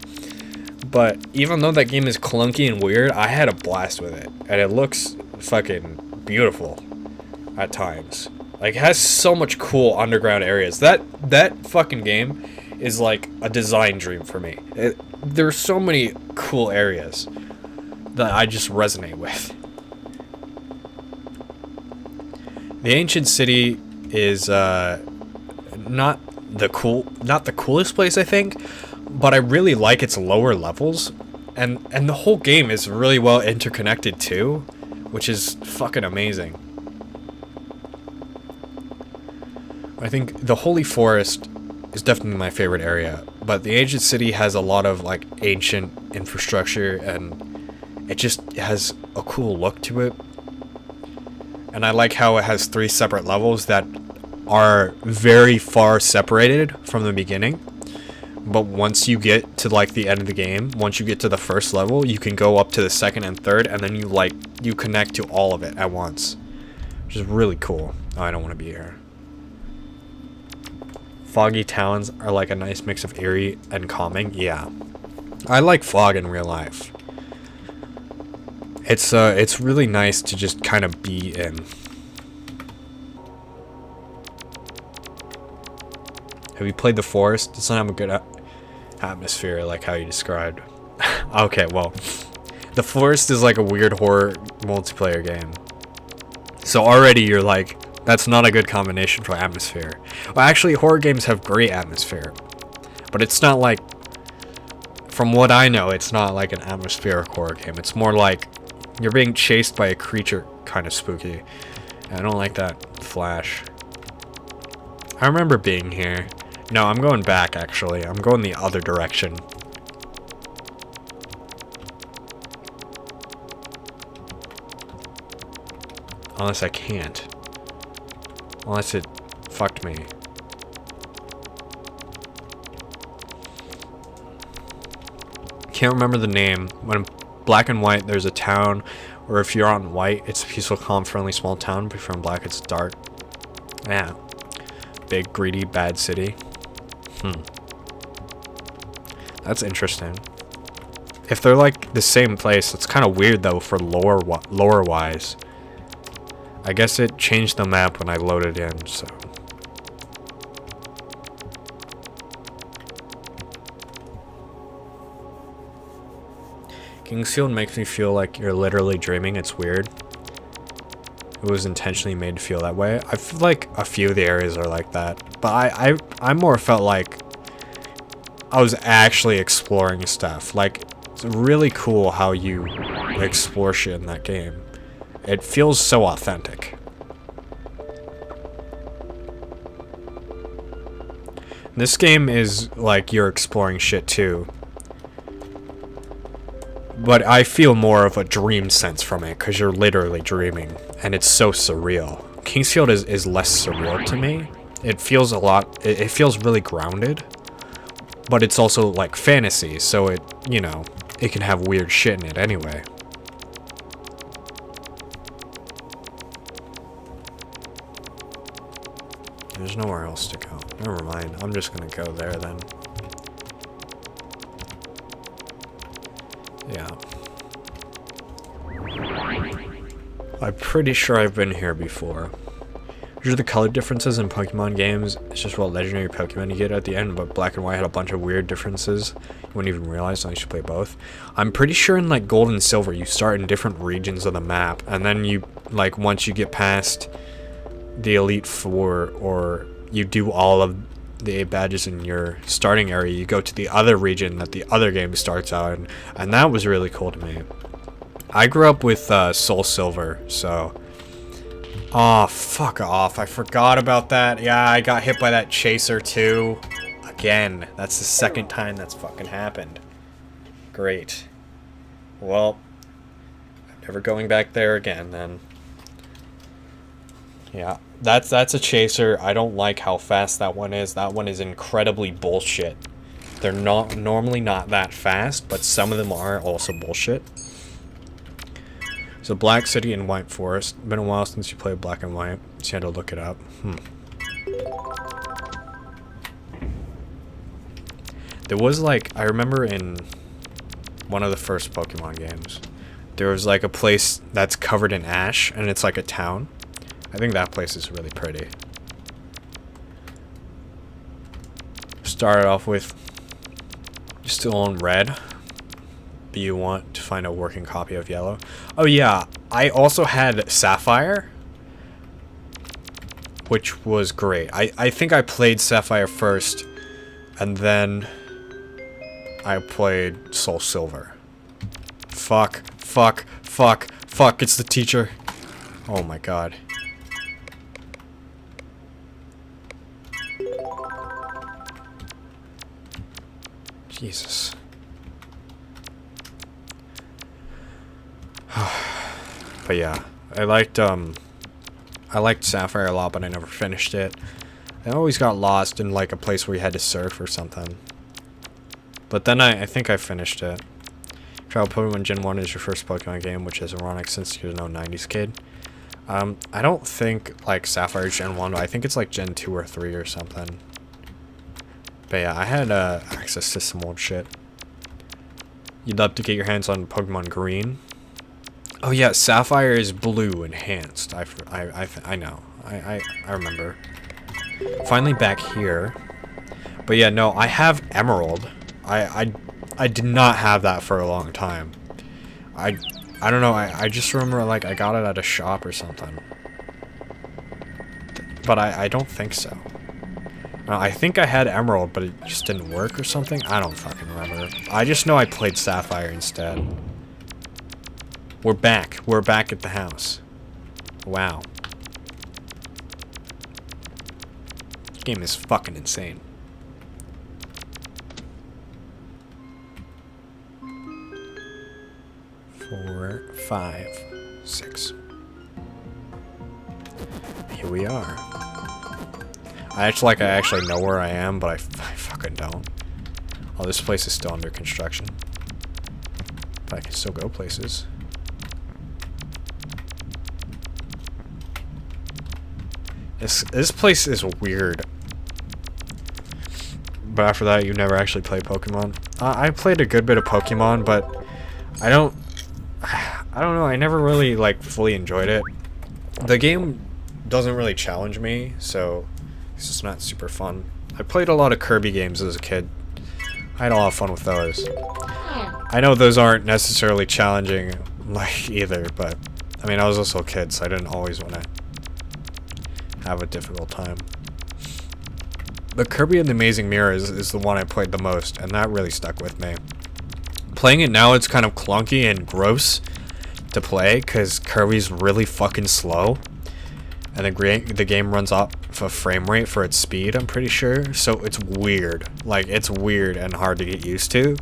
But even though that game is clunky and weird, I had a blast with it, and it looks fucking beautiful at times. Like, it has so much cool underground areas. That fucking game is like a design dream for me. There's so many cool areas that I just resonate with. The ancient city is not the coolest place, I think, but I really like its lower levels, and the whole game is really well interconnected too, which is fucking amazing. I think the Holy Forest is definitely my favorite area, but the ancient city has a lot of like ancient infrastructure, and it just has a cool look to it. And I like how it has 3 separate levels that are very far separated from the beginning. But once you get to like the end of the game, once you get to the first level, you can go up to the second and third, and then you connect to all of it at once, which is really cool. Oh, I don't want to be here. Foggy towns are like a nice mix of eerie and calming. Yeah, I like fog in real life. It's really nice to just kind of be in. Have you played The Forest? It doesn't have a good atmosphere like how you described. Okay, well, The Forest is like a weird horror multiplayer game. So already you're like, that's not a good combination for atmosphere. Well, actually, horror games have great atmosphere, but it's not like from what I know, it's not like an atmospheric horror game. It's more like you're being chased by a creature, kind of spooky. I don't like that flash. I remember being here. No, I'm going back, actually. I'm going the other direction. Unless I can't. Unless it fucked me. Can't remember the name. When in black and white, there's a town, or if you're on white, it's a peaceful, calm, friendly, small town. But if you're on black, it's dark. Yeah. Big, greedy, bad city. That's interesting. If they're like the same place, it's kind of weird though for lore-wise. I guess it changed the map when I loaded in, so. Kingsfield makes me feel like you're literally dreaming. It's weird. It was intentionally made to feel that way. I feel like a few of the areas are like that, but I more felt like I was actually exploring stuff. Like, it's really cool how you explore shit in that game. It feels so authentic. This game is like you're exploring shit too. But I feel more of a dream sense from it because you're literally dreaming. And it's so surreal. Kingsfield is less surreal to me. It feels a lot, it feels really grounded. But it's also like fantasy, so it, you know, it can have weird shit in it anyway. There's nowhere else to go. Never mind. I'm just gonna go there then. Yeah. I'm pretty sure I've been here before. Usually the color differences in Pokemon games, it's just what legendary Pokemon you get at the end, but Black and White had a bunch of weird differences. You wouldn't even realize unless you play both. I'm pretty sure in like Gold and Silver, you start in different regions of the map, and then you, like, once you get past the Elite Four, or you do all of the 8 badges in your starting area, you go to the other region that the other game starts out in, and that was really cool to me. I grew up with Soul Silver, so... Oh, fuck off. I forgot about that. Yeah, I got hit by that chaser too. Again, that's the second time that's fucking happened. Great. Well, I'm never going back there again then. Yeah, that's a chaser. I don't like how fast that one is. That one is incredibly bullshit. They're normally not that fast, but some of them are also bullshit. So Black City and White Forest. Been a while since you played Black and White, so you had to look it up. There was like, I remember in one of the first Pokemon games, there was like a place that's covered in ash, and it's like a town. I think that place is really pretty. Started off with, you're still on red, but you want to find a working copy of yellow. Oh yeah, I also had Sapphire, which was great. I think I played Sapphire first, and then I played Soul Silver. Fuck, it's the teacher. Oh my god. Jesus. But yeah, I liked Sapphire a lot, but I never finished it. I always got lost in like a place where you had to surf or something. But then I think I finished it. Travel Pokemon Gen 1 is your first Pokemon game, which is ironic since you're no 90s kid. I don't think like Sapphire is Gen 1, but I think it's like Gen 2 or 3 or something. But yeah, I had access to some old shit. You'd love to get your hands on Pokemon Green. Oh yeah, Sapphire is blue enhanced. I know. I remember. Finally back here. But yeah, no, I have Emerald. I did not have that for a long time. I don't know, I just remember like I got it at a shop or something. But I don't think so. I think I had Emerald, but it just didn't work or something. I don't fucking remember. I just know I played Sapphire instead. We're back. We're back at the house. Wow. This game is fucking insane. Four, 5, 6. Here we are. I actually know where I am, but I fucking don't. Oh, this place is still under construction. But I can still go places. This place is weird. But after that, you never actually played Pokemon. I played a good bit of Pokemon, but I don't know. I never really like fully enjoyed it. The game doesn't really challenge me, so it's just not super fun. I played a lot of Kirby games as a kid. I had a lot of fun with those. I know those aren't necessarily challenging, like, either, but I mean, I was also a kid, so I didn't always want to have a difficult time. But Kirby and the Amazing Mirror is the one I played the most, and that really stuck with me. Playing it now, it's kind of clunky and gross to play, because Kirby's really fucking slow. And the game runs off a frame rate for its speed, I'm pretty sure. So it's weird. Like, it's weird and hard to get used to.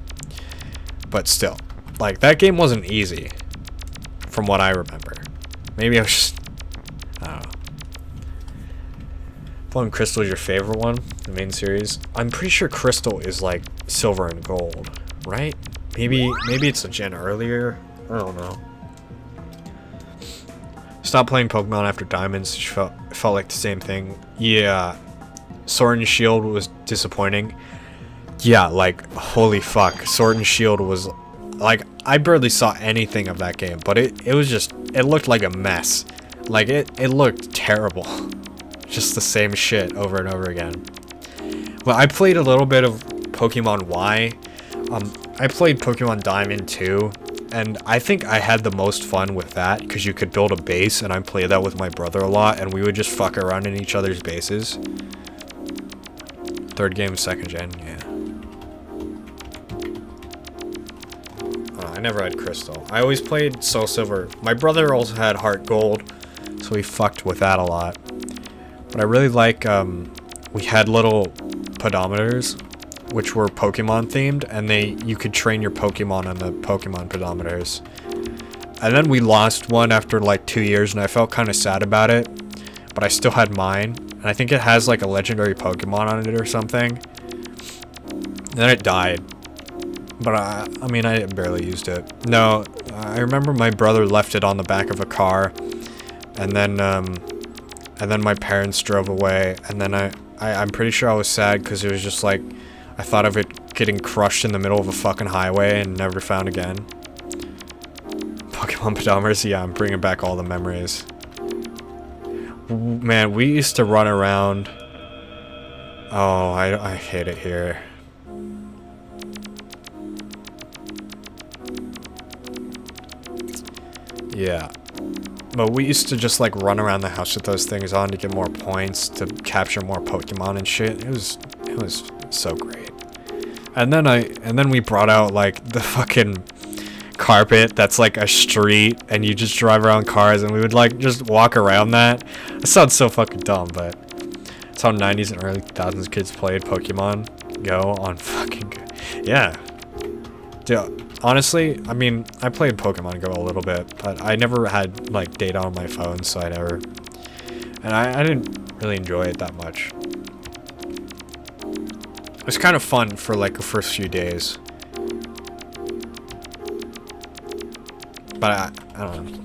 But still. Like, that game wasn't easy. From what I remember. Maybe I was just... I don't know. Plum Crystal is your favorite one? The main series? I'm pretty sure Crystal is, like, silver and gold. Right? Maybe it's a gen earlier? I don't know. Stopped playing Pokemon after Diamonds. Felt like the same thing. Yeah. Sword and Shield was disappointing. Yeah, like, holy fuck. Sword and Shield was... Like, I barely saw anything of that game, but it was just... It looked like a mess. Like, it looked terrible. Just the same shit over and over again. Well, I played a little bit of Pokemon Y. I played Pokemon Diamond too. And I think I had the most fun with that, because you could build a base, and I played that with my brother a lot, and we would just fuck around in each other's bases. Third game, second gen, yeah. I never had Crystal. I always played Soul Silver. My brother also had Heart Gold, so we fucked with that a lot. But I really like, we had little pedometers, which were Pokemon themed, and you could train your Pokemon on the Pokemon pedometers. And then we lost one after like 2 years, and I felt kind of sad about it, but I still had mine, and I think it has like a legendary Pokemon on it or something. And then it died, but I mean, I barely used it. No, I remember my brother left it on the back of a car, and then my parents drove away, and then I'm pretty sure I was sad because it was just like, I thought of it getting crushed in the middle of a fucking highway and never found again. Pokemon pedometers, yeah, I'm bringing back all the memories. Man, we used to run around. Oh, I hate it here. Yeah. But we used to just like run around the house with those things on to get more points, to capture more Pokemon and shit. It was so great. And then we brought out like the fucking carpet that's like a street, and you just drive around cars, and we would like just walk around that. It sounds so fucking dumb, but it's how 90s and early 2000s kids played Pokemon Go on fucking... Yeah. Dude, honestly, I mean, I played Pokemon Go a little bit, but I never had like data on my phone, so I never... And I didn't really enjoy it that much. It was kind of fun for like the first few days. But I don't know.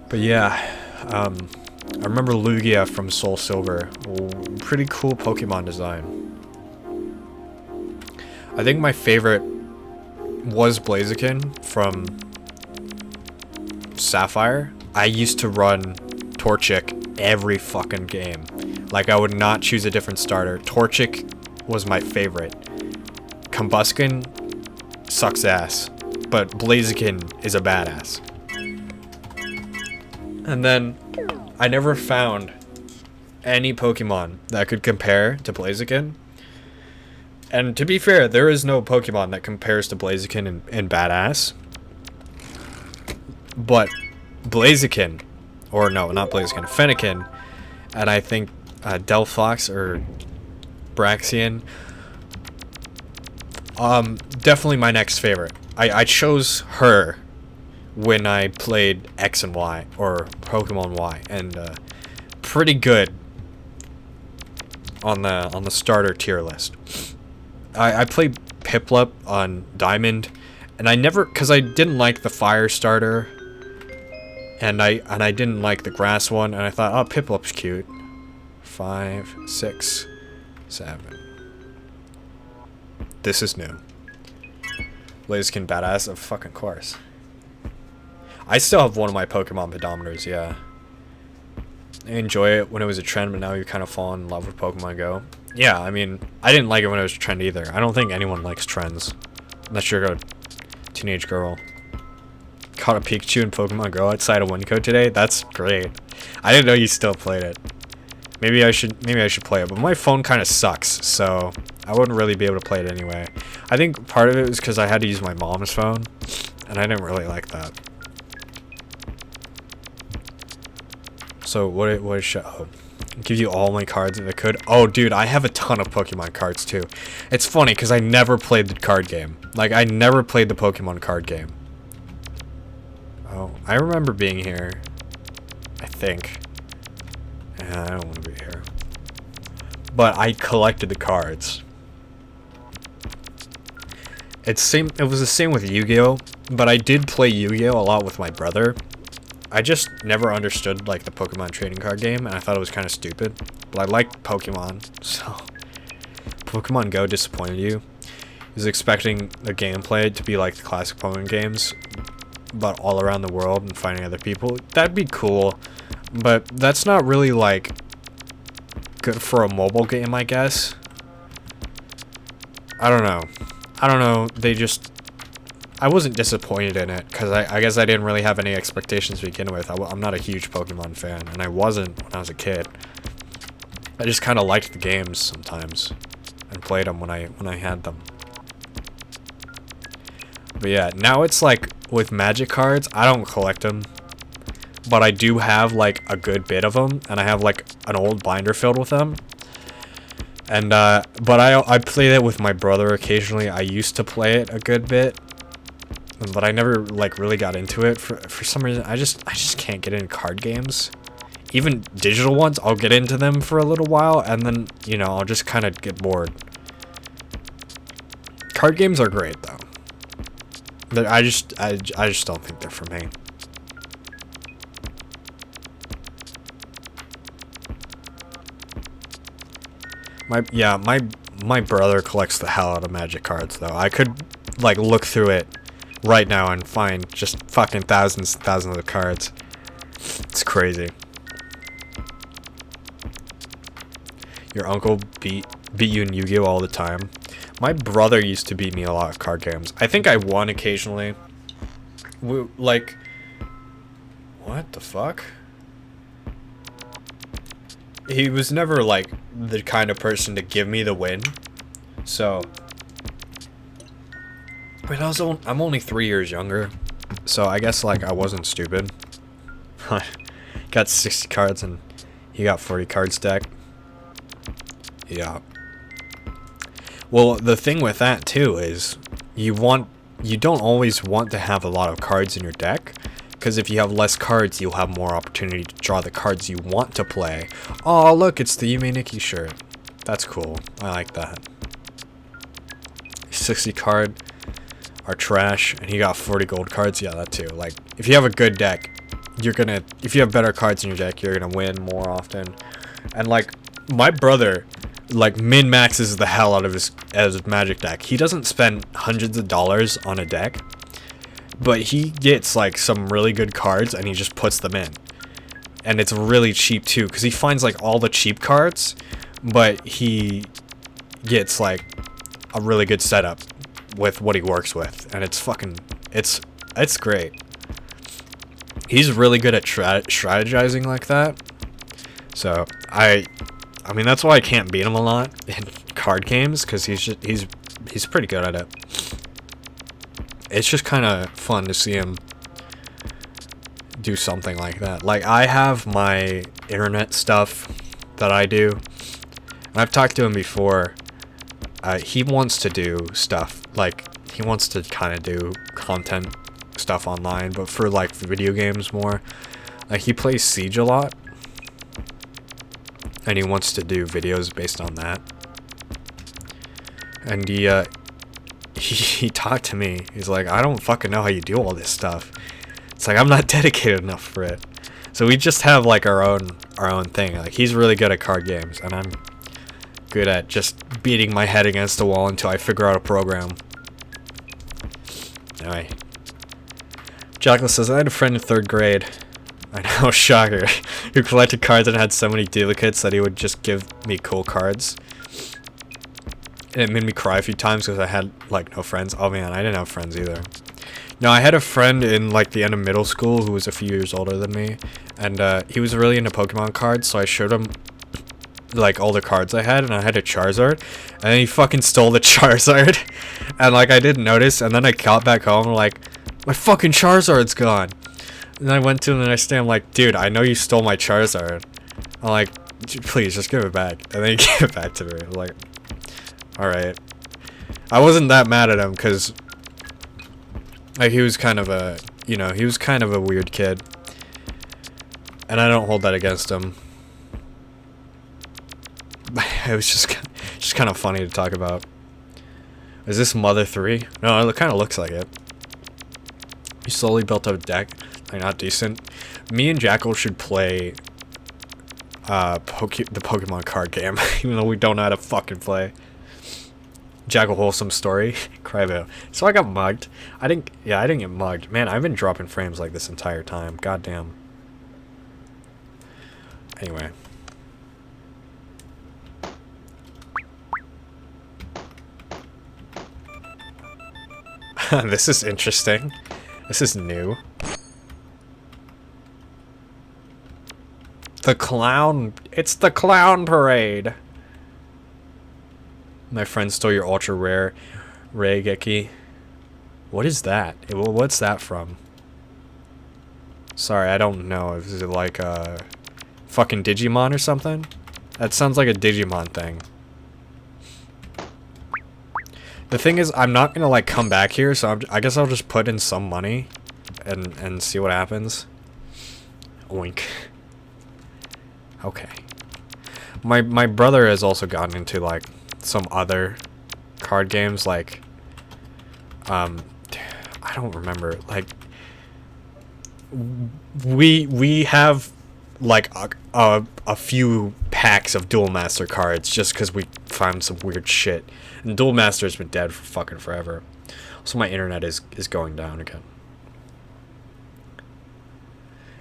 But yeah, I remember Lugia from Soul Silver. Pretty cool Pokemon design. I think my favorite was Blaziken from Sapphire. I used to run Torchic every fucking game. Like, I would not choose a different starter. Torchic was my favorite. Combusken sucks ass, but Blaziken is a badass. And then I never found any Pokemon that could compare to Blaziken. And to be fair, there is no Pokemon that compares to Blaziken in badass. But Blaziken, or no, not Blaziken, Fennekin, and I think Delphox or Braxian, definitely my next favorite. I chose her when I played X and Y, or Pokemon Y, and pretty good on the starter tier list. I played Piplup on Diamond, and I never, because I didn't like the fire starter, and I didn't like the grass one, and I thought, oh, Piplup's cute. 5, 6, 7. This is new. Blaziken badass, of fucking course. I still have one of my Pokemon pedometers, yeah. I enjoy it when it was a trend, but now you kind of fall in love with Pokemon Go. Yeah, I mean, I didn't like it when it was a trend either. I don't think anyone likes trends. Unless you're a teenage girl. Caught a Pikachu in Pokemon Go outside of Winco today? That's great. I didn't know you still played it. Maybe I should play it, but my phone kind of sucks, so I wouldn't really be able to play it anyway. I think part of it was because I had to use my mom's phone, and I didn't really like that. So what should give you all my cards if I could? Oh, dude, I have a ton of Pokemon cards too. It's funny because I never played the card game. Like, I never played the Pokemon card game. Oh, I remember being here. I think. I don't want to be here. But I collected the cards. It was the same with Yu-Gi-Oh, but I did play Yu-Gi-Oh a lot with my brother. I just never understood, like, the Pokemon trading card game, and I thought it was kind of stupid. But I liked Pokemon, so... Pokemon Go disappointed you? I was expecting the gameplay to be like the classic Pokemon games, but all around the world and finding other people. That'd be cool, but that's not really, like, good for a mobile game, I guess. I don't know. They just... I wasn't disappointed in it, because I guess I didn't really have any expectations to begin with. I'm not a huge Pokemon fan, and I wasn't when I was a kid. I just kind of liked the games sometimes, and played them when I had them. But yeah, now it's like, with Magic cards, I don't collect them, but I do have, like, a good bit of them, and I have, like, an old binder filled with them. And, but I play that with my brother occasionally. I used to play it a good bit, but I never, like, really got into it. For some reason, I just can't get into card games. Even digital ones, I'll get into them for a little while, and then, you know, I'll just kind of get bored. Card games are great, though. But I just don't think they're for me. My brother collects the hell out of Magic cards, though. I could, like, look through it right now and find just fucking thousands and thousands of cards. It's crazy. Your uncle beat you in Yu-Gi-Oh all the time. My brother used to beat me a lot of card games. I think I won occasionally. Like, what the fuck? He was never, like, the kind of person to give me the win. So, I mean, I'm only 3 years younger, so I guess, like, I wasn't stupid. Got 60 cards and he got 40 cards deck. Yeah. Well, the thing with that too is you don't always want to have a lot of cards in your deck, because if you have less cards, you'll have more opportunity to draw the cards you want to play. Oh, look, it's the Yume Nikki shirt. That's cool. I like that. 60 card are trash, and he got 40 gold cards. Yeah, that too. Like, if you have a good deck, if you have better cards in your deck, you're gonna win more often. And, like, my brother, like, min-maxes the hell out of his Magic deck. He doesn't spend hundreds of dollars on a deck, but he gets, like, some really good cards, and he just puts them in. And it's really cheap, too, because he finds, like, all the cheap cards, but he gets, like, a really good setup with what he works with. And it's fucking... It's great. He's really good at strategizing like that. So I mean that's why I can't beat him a lot in card games, because he's pretty good at it. It's just kind of fun to see him do something like that. Like, I have my internet stuff that I do, and I've talked to him before. He wants to do stuff, like, he wants to kind of do content stuff online, but for, like, video games more. Like, he plays Siege a lot, and he wants to do videos based on that. And he talked to me. He's like, I don't fucking know how you do all this stuff. It's like, I'm not dedicated enough for it. So we just have, like, our own thing. Like, he's really good at card games, and I'm good at just beating my head against the wall until I figure out a program. Anyway. Jacqueline says, I had a friend in 3rd grade. I know, shocker. Who collected cards and had so many duplicates that he would just give me cool cards. And it made me cry a few times because I had, like, no friends. Oh man, I didn't have friends either. No, I had a friend in, like, the end of middle school who was a few years older than me. And he was really into Pokemon cards, so I showed him, like, all the cards I had, and I had a Charizard. And then he fucking stole the Charizard. And, like, I didn't notice, and then I got back home and, like, my fucking Charizard's gone. And I went to him and I stand, I'm like, dude, I know you stole my Charizard. I'm like, please, just give it back. And then he gave it back to me. I'm like, alright. I wasn't that mad at him, because, like, he was kind of a, you know, he was kind of a weird kid. And I don't hold that against him. It was just kind of funny to talk about. Is this Mother 3? No, it kind of looks like it. You slowly built up a deck. Like, not decent. Me and Jackal should play the Pokemon card game, even though we don't know how to fucking play. Jackal wholesome story. Cryveil. So I got mugged. I didn't get mugged. Man, I've been dropping frames like this entire time. Goddamn. Anyway. This is interesting. This is new. The clown. It's the clown parade. My friend stole your ultra rare Raigeki. What is that? What's that from? Sorry, I don't know. Is it like a fucking Digimon or something? That sounds like a Digimon thing. The thing is, I'm not gonna, like, come back here, so I guess I'll just put in some money and see what happens. Oink. Okay. My brother has also gotten into, like, some other card games, like, I don't remember, like, we have, like, a few packs of Duel Master cards just because we found some weird shit. And Duel Master's been dead for fucking forever. So my internet is going down again.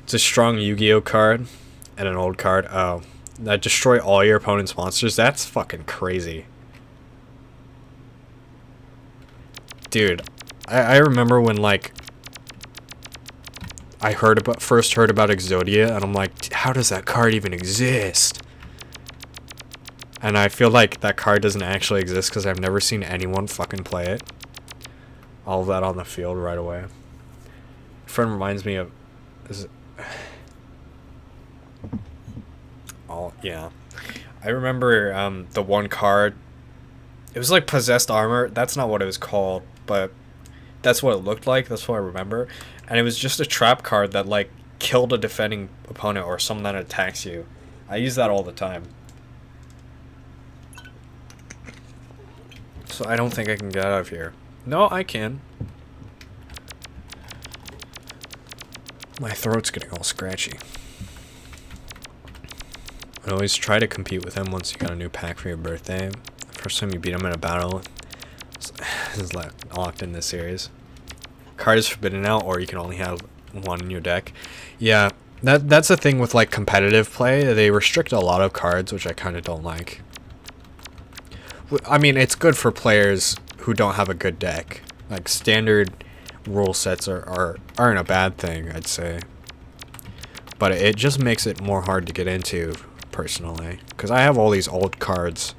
It's a strong Yu-Gi-Oh card and an old card. Oh, that destroy all your opponent's monsters. That's fucking crazy. Dude, I remember when, like, I first heard about Exodia, and I'm like, how does that card even exist? And I feel like that card doesn't actually exist because I've never seen anyone fucking play it. All of that on the field right away. A friend reminds me of... Oh, yeah. I remember the one card. It was like Possessed Armor. That's not what it was called, but that's what it looked like. That's what I remember. And it was just a trap card that, like, killed a defending opponent or someone that attacks you. I use that all the time. So I don't think I can get out of here. No, I can. My throat's getting all scratchy. I always try to compete with him once you got a new pack for your birthday. The first time you beat him in a battle is locked in this series. Card is forbidden now, or you can only have one in your deck. Yeah, that's the thing with, like, competitive play. They restrict a lot of cards, which I kind of don't like. I mean, it's good for players who don't have a good deck. Like, standard rule sets aren't a bad thing, I'd say. But it just makes it more hard to get into personally. Because I have all these old cards.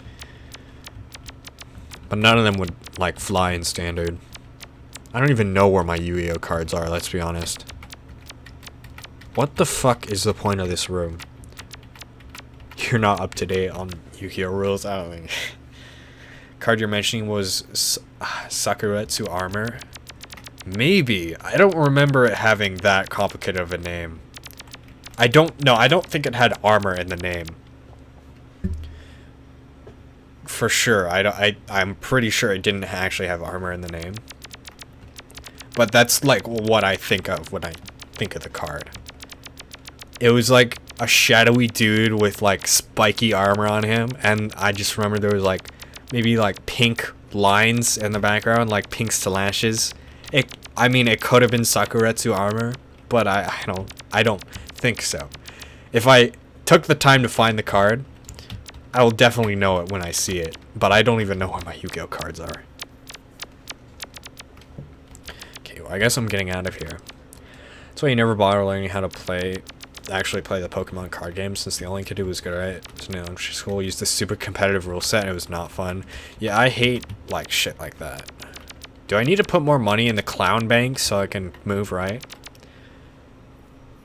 But none of them would, like, fly in standard. I don't even know where my Yu-Gi-Oh cards are, let's be honest. What the fuck is the point of this room? You're not up to date on Yu-Gi-Oh rules? I don't think. Card you're mentioning was Sakuretsu Armor? Maybe. I don't remember it having that complicated of a name. I don't think it had armor in the name. For sure. I'm pretty sure it didn't actually have armor in the name. But that's like what I think of when I think of the card. It was like a shadowy dude with like spiky armor on him, and I just remember there was like maybe like pink lines in the background, like pink slashes. I mean, it could have been Sakuretsu Armor, but I don't think so. If I took the time to find the card, I will definitely know it when I see it, but I don't even know where my Yu-Gi-Oh cards are. Okay, well, I guess I'm getting out of here. That's why you never bother learning how to actually play the Pokemon card game, since the only kid who was good at it was in elementary school used this super competitive rule set and it was not fun. Yeah, I hate like shit like that. Do I need to put more money in the clown bank so I can move right?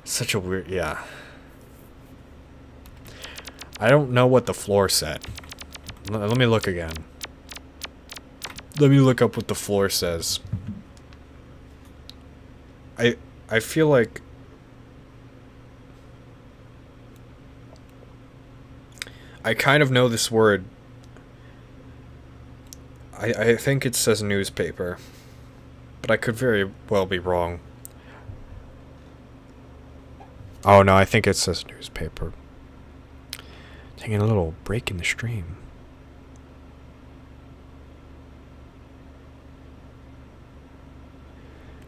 Such a weird, yeah. I don't know what the floor said. Let me look again. Let me look up what the floor says. I feel like I kind of know this word. I think it says newspaper, but I could very well be wrong. Oh no, I think it says newspaper. Taking a little break in the stream.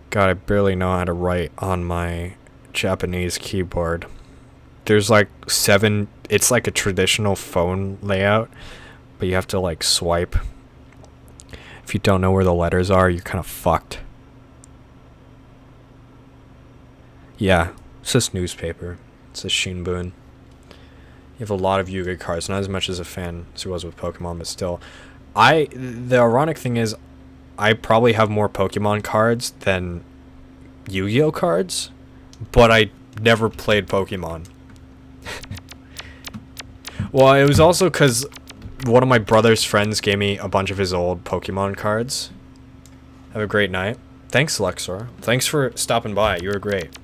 God, I barely know how to write on my Japanese keyboard. There's like 7, it's like a traditional phone layout, but you have to like swipe. If you don't know where the letters are, you're kind of fucked. Yeah, it says newspaper. It says Shinbun. You have a lot of Yu-Gi-Oh cards, not as much as a fan as he was with Pokemon, but still. The ironic thing is, I probably have more Pokemon cards than Yu-Gi-Oh cards, but I never played Pokemon. Well, it was also because one of my brother's friends gave me a bunch of his old Pokemon cards. Have a great night. Thanks, Luxor. Thanks for stopping by. You were great.